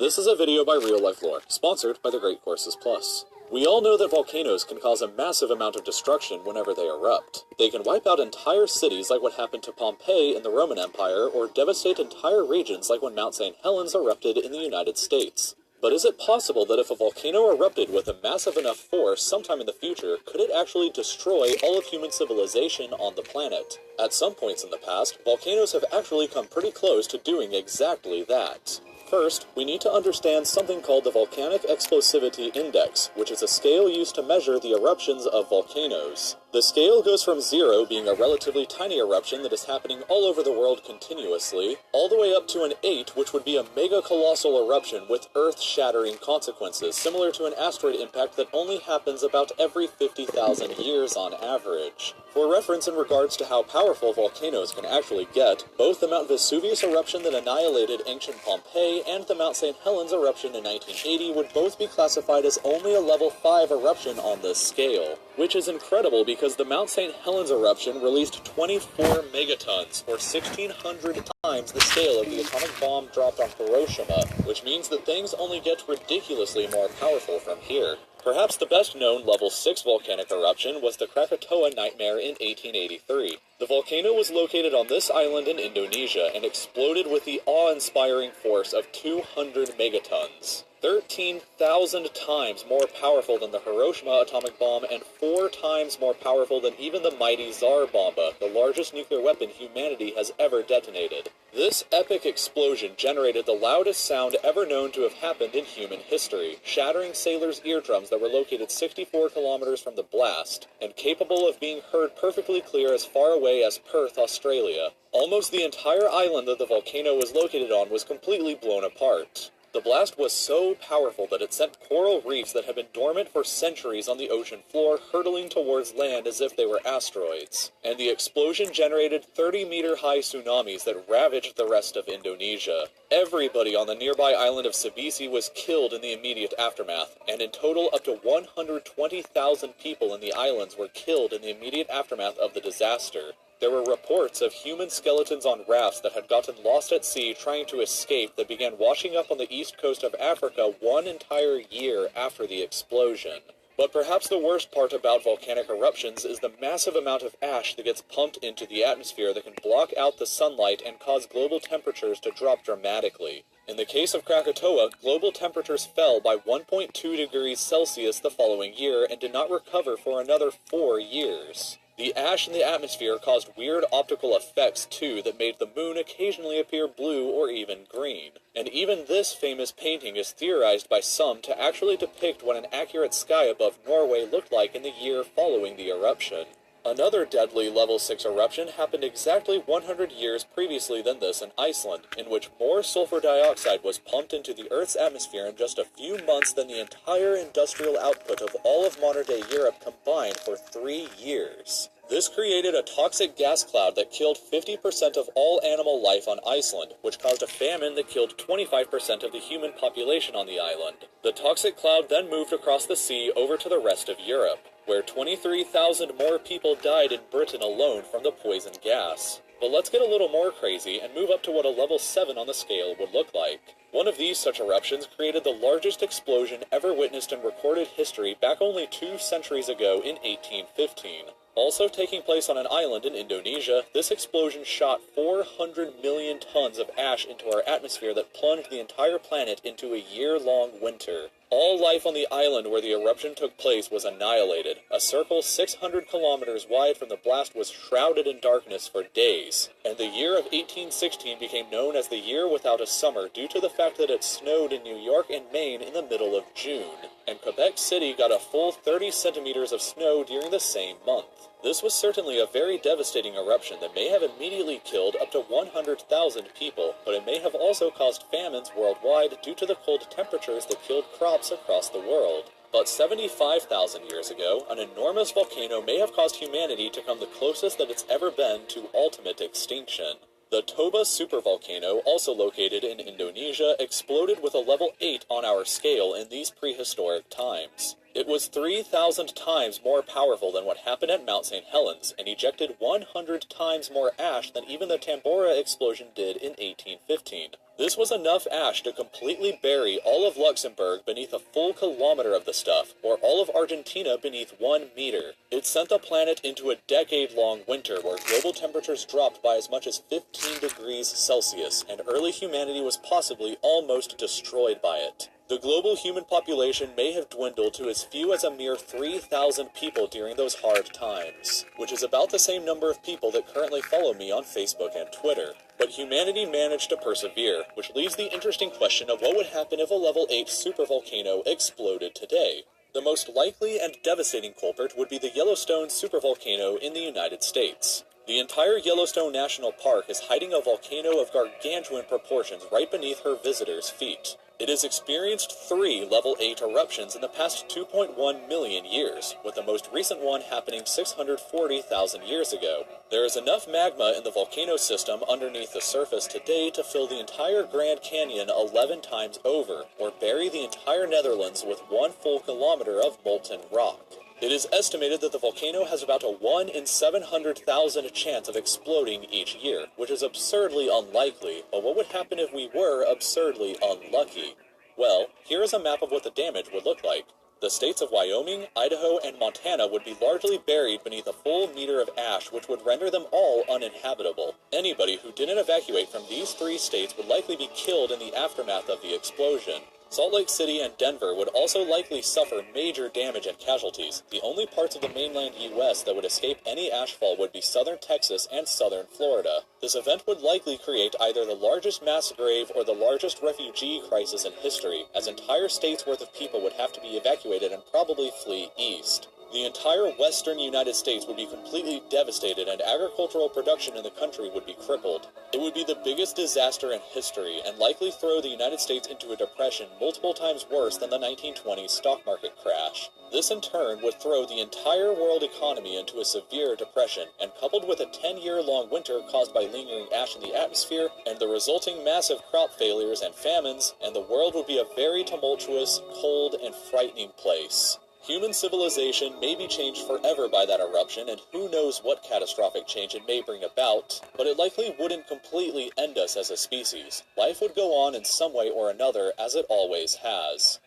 This is a video by Real Life Lore, sponsored by the Great Courses Plus. We all know that volcanoes can cause a massive amount of destruction whenever they erupt. They can wipe out entire cities like what happened to Pompeii in the Roman Empire, or devastate entire regions like when Mount St. Helens erupted in the United States. But is it possible that if a volcano erupted with a massive enough force sometime in the future, could it actually destroy all of human civilization on the planet? At some points in the past, volcanoes have actually come pretty close to doing exactly that. First, we need to understand something called the Volcanic Explosivity Index, which is a scale used to measure the eruptions of volcanoes. The scale goes from 0 being a relatively tiny eruption that is happening all over the world continuously, all the way up to an 8, which would be a mega-colossal eruption with earth-shattering consequences, similar to an asteroid impact that only happens about every 50,000 years on average. For reference in regards to how powerful volcanoes can actually get, both the Mount Vesuvius eruption that annihilated ancient Pompeii and the Mount St. Helens eruption in 1980 would both be classified as only a level 5 eruption on this scale, which is incredible because the Mount St. Helens eruption released 24 megatons, or 1,600 times the scale of the atomic bomb dropped on Hiroshima, which means that things only get ridiculously more powerful from here. Perhaps the best known level 6 volcanic eruption was the Krakatoa Nightmare in 1883. The volcano was located on this island in Indonesia and exploded with the awe-inspiring force of 200 megatons. 13,000 times more powerful than the Hiroshima atomic bomb and 4 times more powerful than even the mighty Tsar Bomba, the largest nuclear weapon humanity has ever detonated. This epic explosion generated the loudest sound ever known to have happened in human history, shattering sailors' eardrums that were located 64 kilometers from the blast, and capable of being heard perfectly clear as far away as Perth, Australia. Almost the entire island that the volcano was located on was completely blown apart. The blast was so powerful that it sent coral reefs that had been dormant for centuries on the ocean floor hurtling towards land as if they were asteroids. And the explosion generated 30-meter-high tsunamis that ravaged the rest of Indonesia. Everybody on the nearby island of Sabisi was killed in the immediate aftermath, and in total up to 120,000 people in the islands were killed in the immediate aftermath of the disaster. There were reports of human skeletons on rafts that had gotten lost at sea trying to escape that began washing up on the east coast of Africa 1 entire year after the explosion. But perhaps the worst part about volcanic eruptions is the massive amount of ash that gets pumped into the atmosphere that can block out the sunlight and cause global temperatures to drop dramatically. In the case of Krakatoa, global temperatures fell by 1.2 degrees Celsius the following year and did not recover for another 4 years. The ash in the atmosphere caused weird optical effects, too, that made the moon occasionally appear blue or even green. And even this famous painting is theorized by some to actually depict what an accurate sky above Norway looked like in the year following the eruption. Another deadly level 6 eruption happened exactly 100 years previously than this in Iceland, in which more sulfur dioxide was pumped into the Earth's atmosphere in just a few months than the entire industrial output of all of modern-day Europe combined for 3 years. This created a toxic gas cloud that killed 50% of all animal life on Iceland, which caused a famine that killed 25% of the human population on the island. The toxic cloud then moved across the sea over to the rest of Europe, where 23,000 more people died in Britain alone from the poison gas. But let's get a little more crazy and move up to what a level 7 on the scale would look like. One of these such eruptions created the largest explosion ever witnessed in recorded history back only 2 centuries ago in 1815. Also taking place on an island in Indonesia, this explosion shot 400 million tons of ash into our atmosphere that plunged the entire planet into a year-long winter. All life on the island where the eruption took place was annihilated. A circle 600 kilometers wide from the blast was shrouded in darkness for days, and the year of 1816 became known as the year without a summer due to the fact that it snowed in New York and Maine in the middle of June, and Quebec City got a full 30 centimeters of snow during the same month. This was certainly a very devastating eruption that may have immediately killed up to 100,000 people, but it may have also caused famines worldwide due to the cold temperatures that killed crops across the world. But 75,000 years ago, an enormous volcano may have caused humanity to come the closest that it's ever been to ultimate extinction. The Toba supervolcano, also located in Indonesia, exploded with a level 8 on our scale in these prehistoric times. It was 3,000 times more powerful than what happened at Mount St. Helens, and ejected 100 times more ash than even the Tambora explosion did in 1815. This was enough ash to completely bury all of Luxembourg beneath a full kilometer of the stuff, or all of Argentina beneath 1 meter. It sent the planet into a decade-long winter where global temperatures dropped by as much as 15 degrees Celsius, and early humanity was possibly almost destroyed by it. The global human population may have dwindled to as few as a mere 3,000 people during those hard times, which is about the same number of people that currently follow me on Facebook and Twitter. But humanity managed to persevere, which leaves the interesting question of what would happen if a level 8 supervolcano exploded today. The most likely and devastating culprit would be the Yellowstone supervolcano in the United States. The entire Yellowstone National Park is hiding a volcano of gargantuan proportions right beneath her visitors' feet. It has experienced 3 level 8 eruptions in the past 2.1 million years, with the most recent one happening 640,000 years ago. There is enough magma in the volcano system underneath the surface today to fill the entire Grand Canyon 11 times over, or bury the entire Netherlands with 1 full kilometer of molten rock. It is estimated that the volcano has about a 1 in 700,000 chance of exploding each year, which is absurdly unlikely, but what would happen if we were absurdly unlucky? Well, here is a map of what the damage would look like. The states of Wyoming, Idaho, and Montana would be largely buried beneath a full meter of ash, which would render them all uninhabitable. Anybody who didn't evacuate from these 3 states would likely be killed in the aftermath of the explosion. Salt Lake City and Denver would also likely suffer major damage and casualties. The only parts of the mainland U.S. that would escape any ashfall would be southern Texas and southern Florida. This event would likely create either the largest mass grave or the largest refugee crisis in history, as entire states worth of people would have to be evacuated and probably flee east. The entire western United States would be completely devastated and agricultural production in the country would be crippled. It would be the biggest disaster in history and likely throw the United States into a depression multiple times worse than the 1920s stock market crash. This in turn would throw the entire world economy into a severe depression, and coupled with a 10-year-long winter caused by lingering ash in the atmosphere and the resulting massive crop failures and famines, and the world would be a very tumultuous, cold, and frightening place. Human civilization may be changed forever by that eruption, and who knows what catastrophic change it may bring about, but it likely wouldn't completely end us as a species. Life would go on in some way or another, as it always has.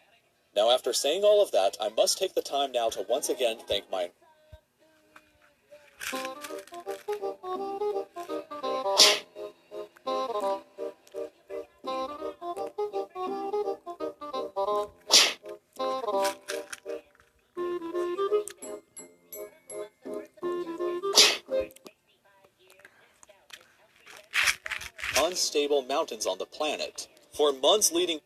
Now, after saying all of that, I must take the time now to once again thank my... unstable mountains on the planet. For months leading...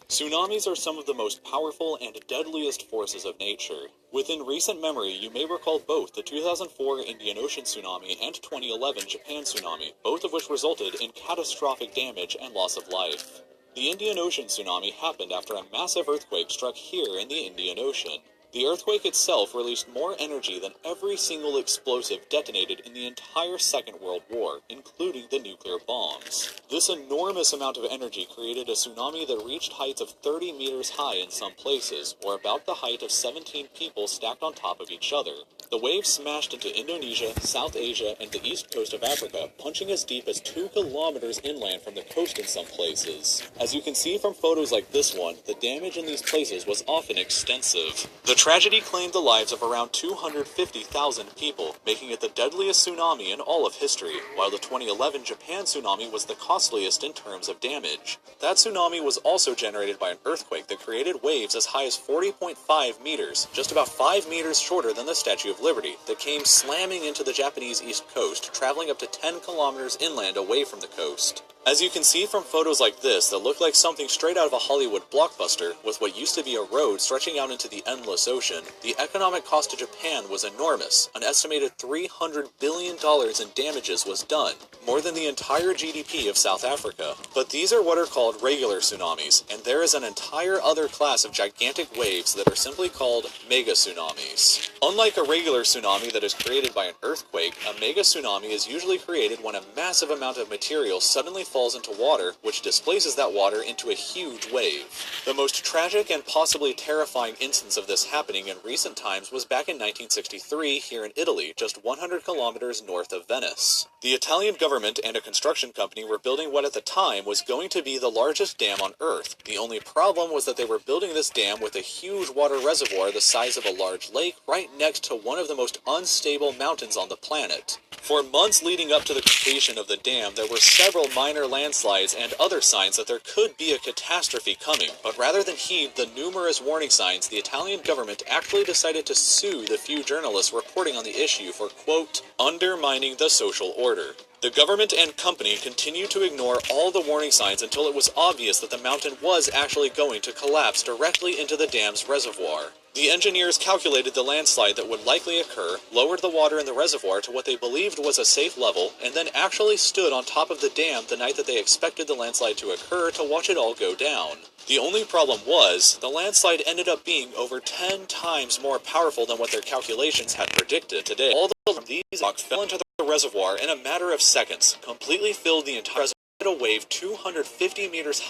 Tsunamis are some of the most powerful and deadliest forces of nature. Within recent memory, you may recall both the 2004 Indian Ocean tsunami and 2011 Japan tsunami, both of which resulted in catastrophic damage and loss of life. The Indian Ocean tsunami happened after a massive earthquake struck here in the Indian Ocean. The earthquake itself released more energy than every single explosive detonated in the entire Second World War, including the nuclear bombs. This enormous amount of energy created a tsunami that reached heights of 30 meters high in some places, or about the height of 17 people stacked on top of each other. The waves smashed into Indonesia, South Asia, and the east coast of Africa, punching as deep as 2 kilometers inland from the coast in some places. As you can see from photos like this one, the damage in these places was often extensive. The tragedy claimed the lives of around 250,000 people, making it the deadliest tsunami in all of history, while the 2011 Japan tsunami was the costliest in terms of damage. That tsunami was also generated by an earthquake that created waves as high as 40.5 meters, just about 5 meters shorter than the Statue of Liberty, that came slamming into the Japanese east coast, traveling up to 10 kilometers inland away from the coast. As you can see from photos like this that look like something straight out of a Hollywood blockbuster, with what used to be a road stretching out into the endless ocean, the economic cost to Japan was enormous. An estimated $300 billion in damages was done, more than the entire GDP of South Africa. But these are what are called regular tsunamis, and there is an entire other class of gigantic waves that are simply called mega tsunamis. Unlike a regular tsunami that is created by an earthquake, a mega tsunami is usually created when a massive amount of material suddenly falls into water, which displaces that water into a huge wave. The most tragic and possibly terrifying instance of this happening in recent times was back in 1963 here in Italy, just 100 kilometers north of Venice. The Italian government and a construction company were building what at the time was going to be the largest dam on Earth. The only problem was that they were building this dam with a huge water reservoir the size of a large lake right next to one of the most unstable mountains on the planet. For months leading up to the completion of the dam, there were several minor landslides and other signs that there could be a catastrophe coming, but rather than heed the numerous warning signs, the Italian government actually decided to sue the few journalists reporting on the issue for, quote, undermining the social order. The government and company continued to ignore all the warning signs until it was obvious that the mountain was actually going to collapse directly into the dam's reservoir. The engineers calculated the landslide that would likely occur, lowered the water in the reservoir to what they believed was a safe level, and then actually stood on top of the dam the night that they expected the landslide to occur to watch it all go down. The only problem was, the landslide ended up being over 10 times more powerful than what their calculations had predicted. Today, all of these rocks fell into the reservoir in a matter of seconds, completely filled the entire reservoir. A wave 250 meters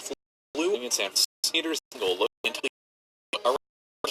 flew in San Francisco into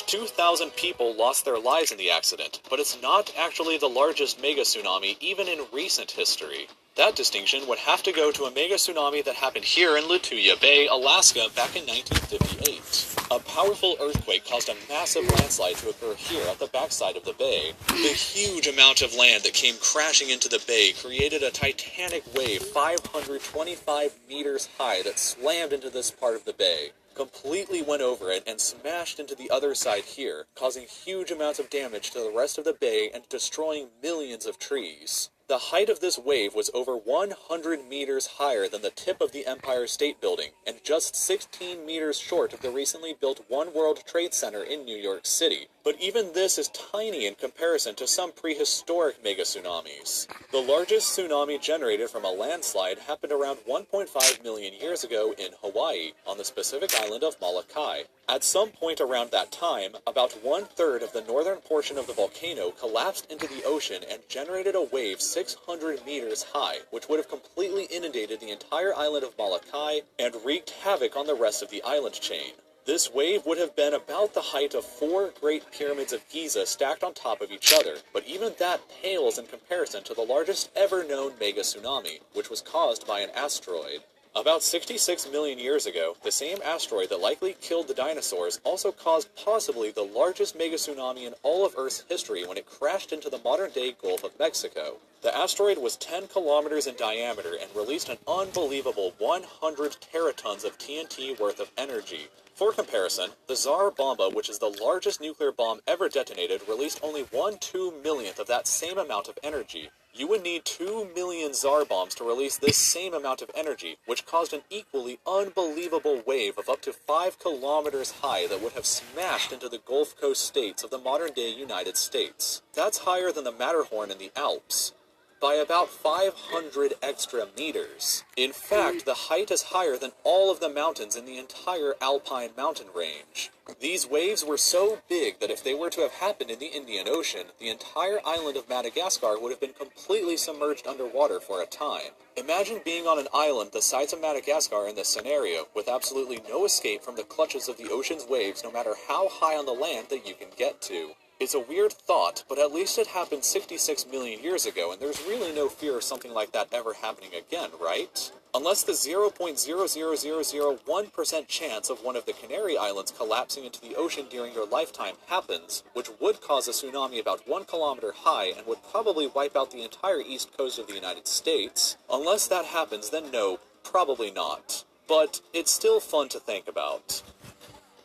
2,000 people lost their lives in the accident, but it's not actually the largest mega tsunami even in recent history. That distinction would have to go to a mega tsunami that happened here in Lituya Bay, Alaska back in 1958. A powerful earthquake caused a massive landslide to occur here at the backside of the bay. The huge amount of land that came crashing into the bay created a titanic wave 525 meters high that slammed into this part of the bay, completely went over it and smashed into the other side here, causing huge amounts of damage to the rest of the bay and destroying millions of trees. The height of this wave was over 100 meters higher than the tip of the Empire State Building, and just 16 meters short of the recently built One World Trade Center in New York City. But even this is tiny in comparison to some prehistoric mega tsunamis. The largest tsunami generated from a landslide happened around 1.5 million years ago in Hawaii, on the Pacific island of Molokai. At some point around that time, about 1/3 of the northern portion of the volcano collapsed into the ocean and generated a wave 600 meters high, which would have completely inundated the entire island of Molokai and wreaked havoc on the rest of the island chain. This wave would have been about the height of 4 Great Pyramids of Giza stacked on top of each other, but even that pales in comparison to the largest ever known mega tsunami, which was caused by an asteroid. About 66 million years ago, the same asteroid that likely killed the dinosaurs also caused possibly the largest mega tsunami in all of Earth's history when it crashed into the modern-day Gulf of Mexico. The asteroid was 10 kilometers in diameter and released an unbelievable 100 teratons of TNT worth of energy. For comparison, the Tsar Bomba, which is the largest nuclear bomb ever detonated, released only 1/2 of that same amount of energy. You would need 2 million Tsar bombs to release this same amount of energy, which caused an equally unbelievable wave of up to 5 kilometers high that would have smashed into the Gulf Coast states of the modern-day United States. That's higher than the Matterhorn in the Alps, by about 500 extra meters. In fact, the height is higher than all of the mountains in the entire Alpine mountain range. These waves were so big that if they were to have happened in the Indian Ocean, the entire island of Madagascar would have been completely submerged underwater for a time. Imagine being on an island the size of Madagascar in this scenario, with absolutely no escape from the clutches of the ocean's waves no matter how high on the land that you can get to. It's a weird thought, but at least it happened 66 million years ago, and there's really no fear of something like that ever happening again, right? Unless the 0.00001% chance of one of the Canary Islands collapsing into the ocean during your lifetime happens, which would cause a tsunami about 1 kilometer high and would probably wipe out the entire east coast of the United States. Unless that happens, then no, probably not. But it's still fun to think about.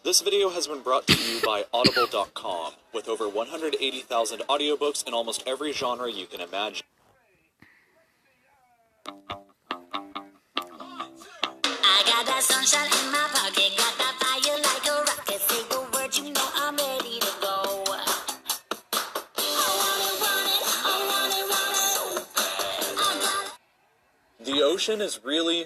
This video has been brought to you by Audible.com, with over 180,000 audiobooks in almost every genre you can imagine. I got that sunshine in my pocket, got that fire like a rocket. Say the word, you know I'm ready to go. I want it. The ocean is really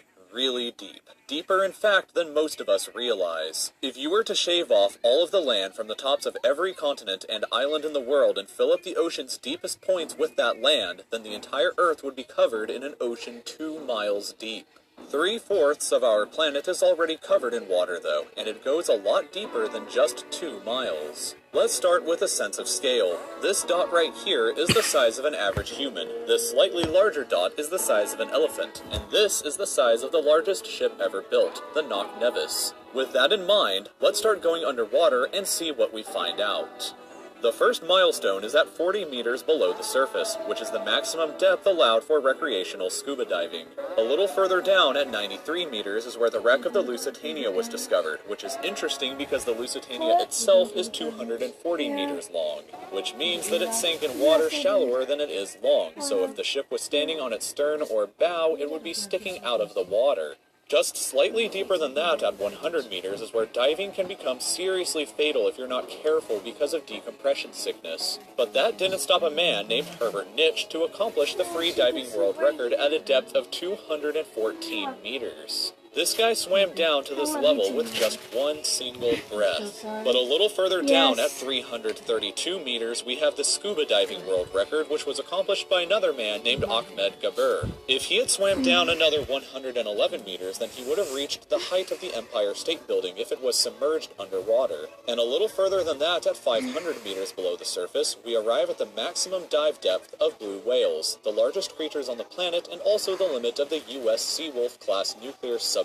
deep. Deeper, in fact, than most of us realize. If you were to shave off all of the land from the tops of every continent and island in the world and fill up the ocean's deepest points with that land, then the entire Earth would be covered in an ocean 2 miles deep. 3/4 of our planet is already covered in water, though, and it goes a lot deeper than just 2 miles. Let's start with a sense of scale. This dot right here is the size of an average human. This slightly larger dot is the size of an elephant, and this is the size of the largest ship ever built, the Knock Nevis. With that in mind, let's start going underwater and see what we find out. The first milestone is at 40 meters below the surface, which is the maximum depth allowed for recreational scuba diving. A little further down at 93 meters is where the wreck of the Lusitania was discovered, which is interesting because the Lusitania itself is 240 meters long, which means that it sank in water shallower than it is long, so if the ship was standing on its stern or bow, it would be sticking out of the water. Just slightly deeper than that, at 100 meters, is where diving can become seriously fatal if you're not careful because of decompression sickness. But that didn't stop a man named Herbert Nitsch to accomplish the free diving world record at a depth of 214 meters. This guy swam down to this level with just one single breath. But a little further down at 332 meters, we have the scuba diving world record, which was accomplished by another man named Ahmed Gabir. If he had swam down another 111 meters, then he would have reached the height of the Empire State Building if it was submerged underwater. And a little further than that, at 500 meters below the surface, we arrive at the maximum dive depth of blue whales, the largest creatures on the planet and also the limit of the U.S. Seawolf-class nuclear submarine.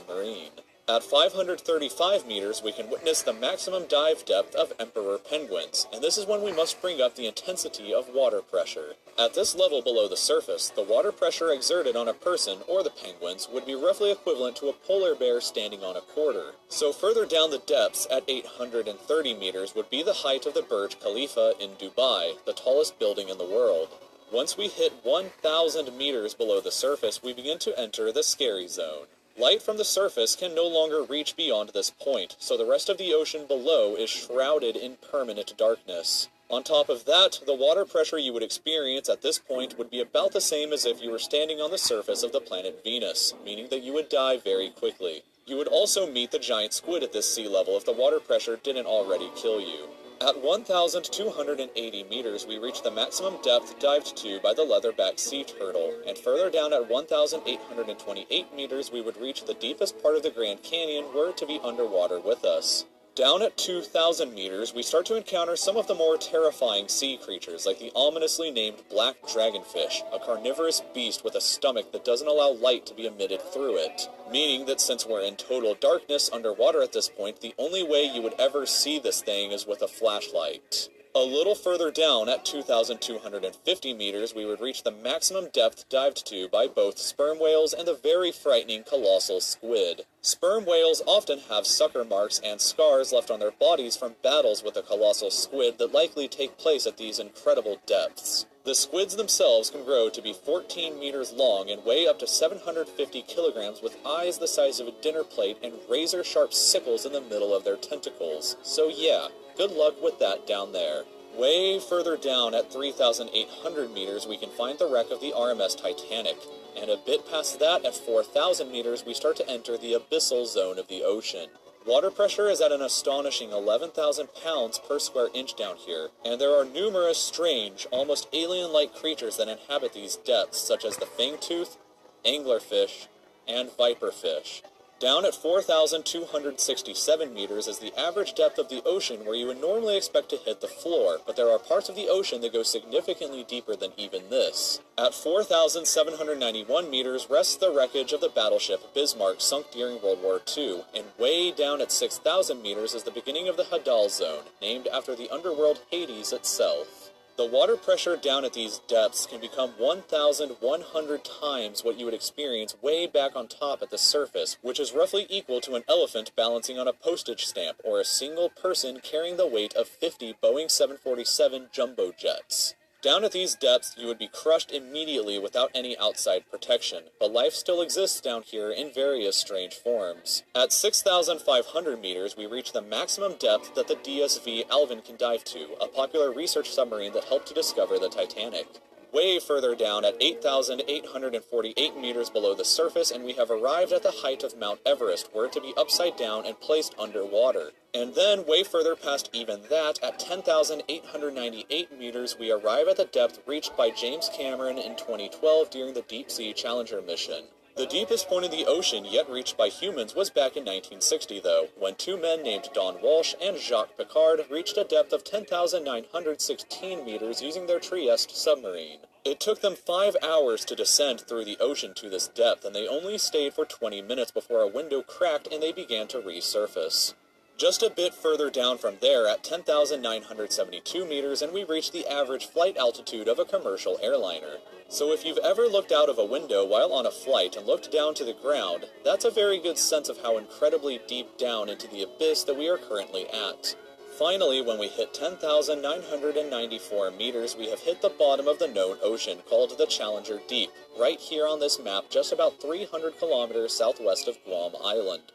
At 535 meters, we can witness the maximum dive depth of emperor penguins, and this is when we must bring up the intensity of water pressure. At this level below the surface, the water pressure exerted on a person, or the penguins, would be roughly equivalent to a polar bear standing on a quarter. So further down the depths, at 830 meters, would be the height of the Burj Khalifa in Dubai, the tallest building in the world. Once we hit 1,000 meters below the surface, we begin to enter the scary zone. Light from the surface can no longer reach beyond this point, so the rest of the ocean below is shrouded in permanent darkness. On top of that, the water pressure you would experience at this point would be about the same as if you were standing on the surface of the planet Venus, meaning that you would die very quickly. You would also meet the giant squid at this sea level if the water pressure didn't already kill you. At 1,280 meters, we reach the maximum depth dived to by the leatherback sea turtle, and further down at 1,828 meters, we would reach the deepest part of the Grand Canyon were it to be underwater with us. Down at 2,000 meters, we start to encounter some of the more terrifying sea creatures, like the ominously named black dragonfish, a carnivorous beast with a stomach that doesn't allow light to be emitted through it. Meaning that since we're in total darkness underwater at this point, the only way you would ever see this thing is with a flashlight. A little further down, at 2,250 meters, we would reach the maximum depth dived to by both sperm whales and the very frightening colossal squid. Sperm whales often have sucker marks and scars left on their bodies from battles with the colossal squid that likely take place at these incredible depths. The squids themselves can grow to be 14 meters long and weigh up to 750 kilograms with eyes the size of a dinner plate and razor-sharp sickles in the middle of their tentacles. So yeah, good luck with that down there. Way further down at 3,800 meters, we can find the wreck of the RMS Titanic. And a bit past that, at 4,000 meters, we start to enter the abyssal zone of the ocean. Water pressure is at an astonishing 11,000 pounds per square inch down here, and there are numerous strange, almost alien-like creatures that inhabit these depths, such as the fangtooth, anglerfish, and viperfish. Down at 4,267 meters is the average depth of the ocean where you would normally expect to hit the floor, but there are parts of the ocean that go significantly deeper than even this. At 4,791 meters rests the wreckage of the battleship Bismarck sunk during World War II, and way down at 6,000 meters is the beginning of the Hadal Zone, named after the underworld Hades itself. The water pressure down at these depths can become 1,100 times what you would experience way back on top at the surface, which is roughly equal to an elephant balancing on a postage stamp, or a single person carrying the weight of 50 Boeing 747 jumbo jets. Down at these depths, you would be crushed immediately without any outside protection, but life still exists down here in various strange forms. At 6,500 meters, we reach the maximum depth that the DSV Alvin can dive to, a popular research submarine that helped to discover the Titanic. Way further down at 8,848 meters below the surface, and we have arrived at the height of Mount Everest, where to be upside down and placed underwater. And then, way further past even that, at 10,898 meters, we arrive at the depth reached by James Cameron in 2012 during the Deep Sea Challenger mission. The deepest point in the ocean yet reached by humans was back in 1960, though, when two men named Don Walsh and Jacques Piccard reached a depth of 10,916 meters using their Trieste submarine. It took them 5 hours to descend through the ocean to this depth, and they only stayed for 20 minutes before a window cracked and they began to resurface. Just a bit further down from there at 10,972 meters, and we reach the average flight altitude of a commercial airliner. So if you've ever looked out of a window while on a flight and looked down to the ground, that's a very good sense of how incredibly deep down into the abyss that we are currently at. Finally, when we hit 10,994 meters, we have hit the bottom of the known ocean, called the Challenger Deep, right here on this map, just about 300 kilometers southwest of Guam Island.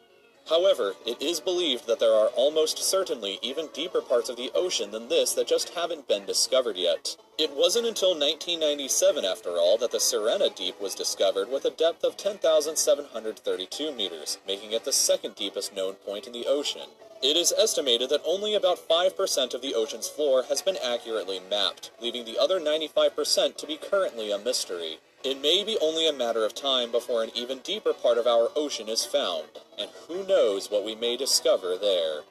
However, it is believed that there are almost certainly even deeper parts of the ocean than this that just haven't been discovered yet. It wasn't until 1997, after all, that the Sirena Deep was discovered with a depth of 10,732 meters, making it the second deepest known point in the ocean. It is estimated that only about 5% of the ocean's floor has been accurately mapped, leaving the other 95% to be currently a mystery. It may be only a matter of time before an even deeper part of our ocean is found, and who knows what we may discover there.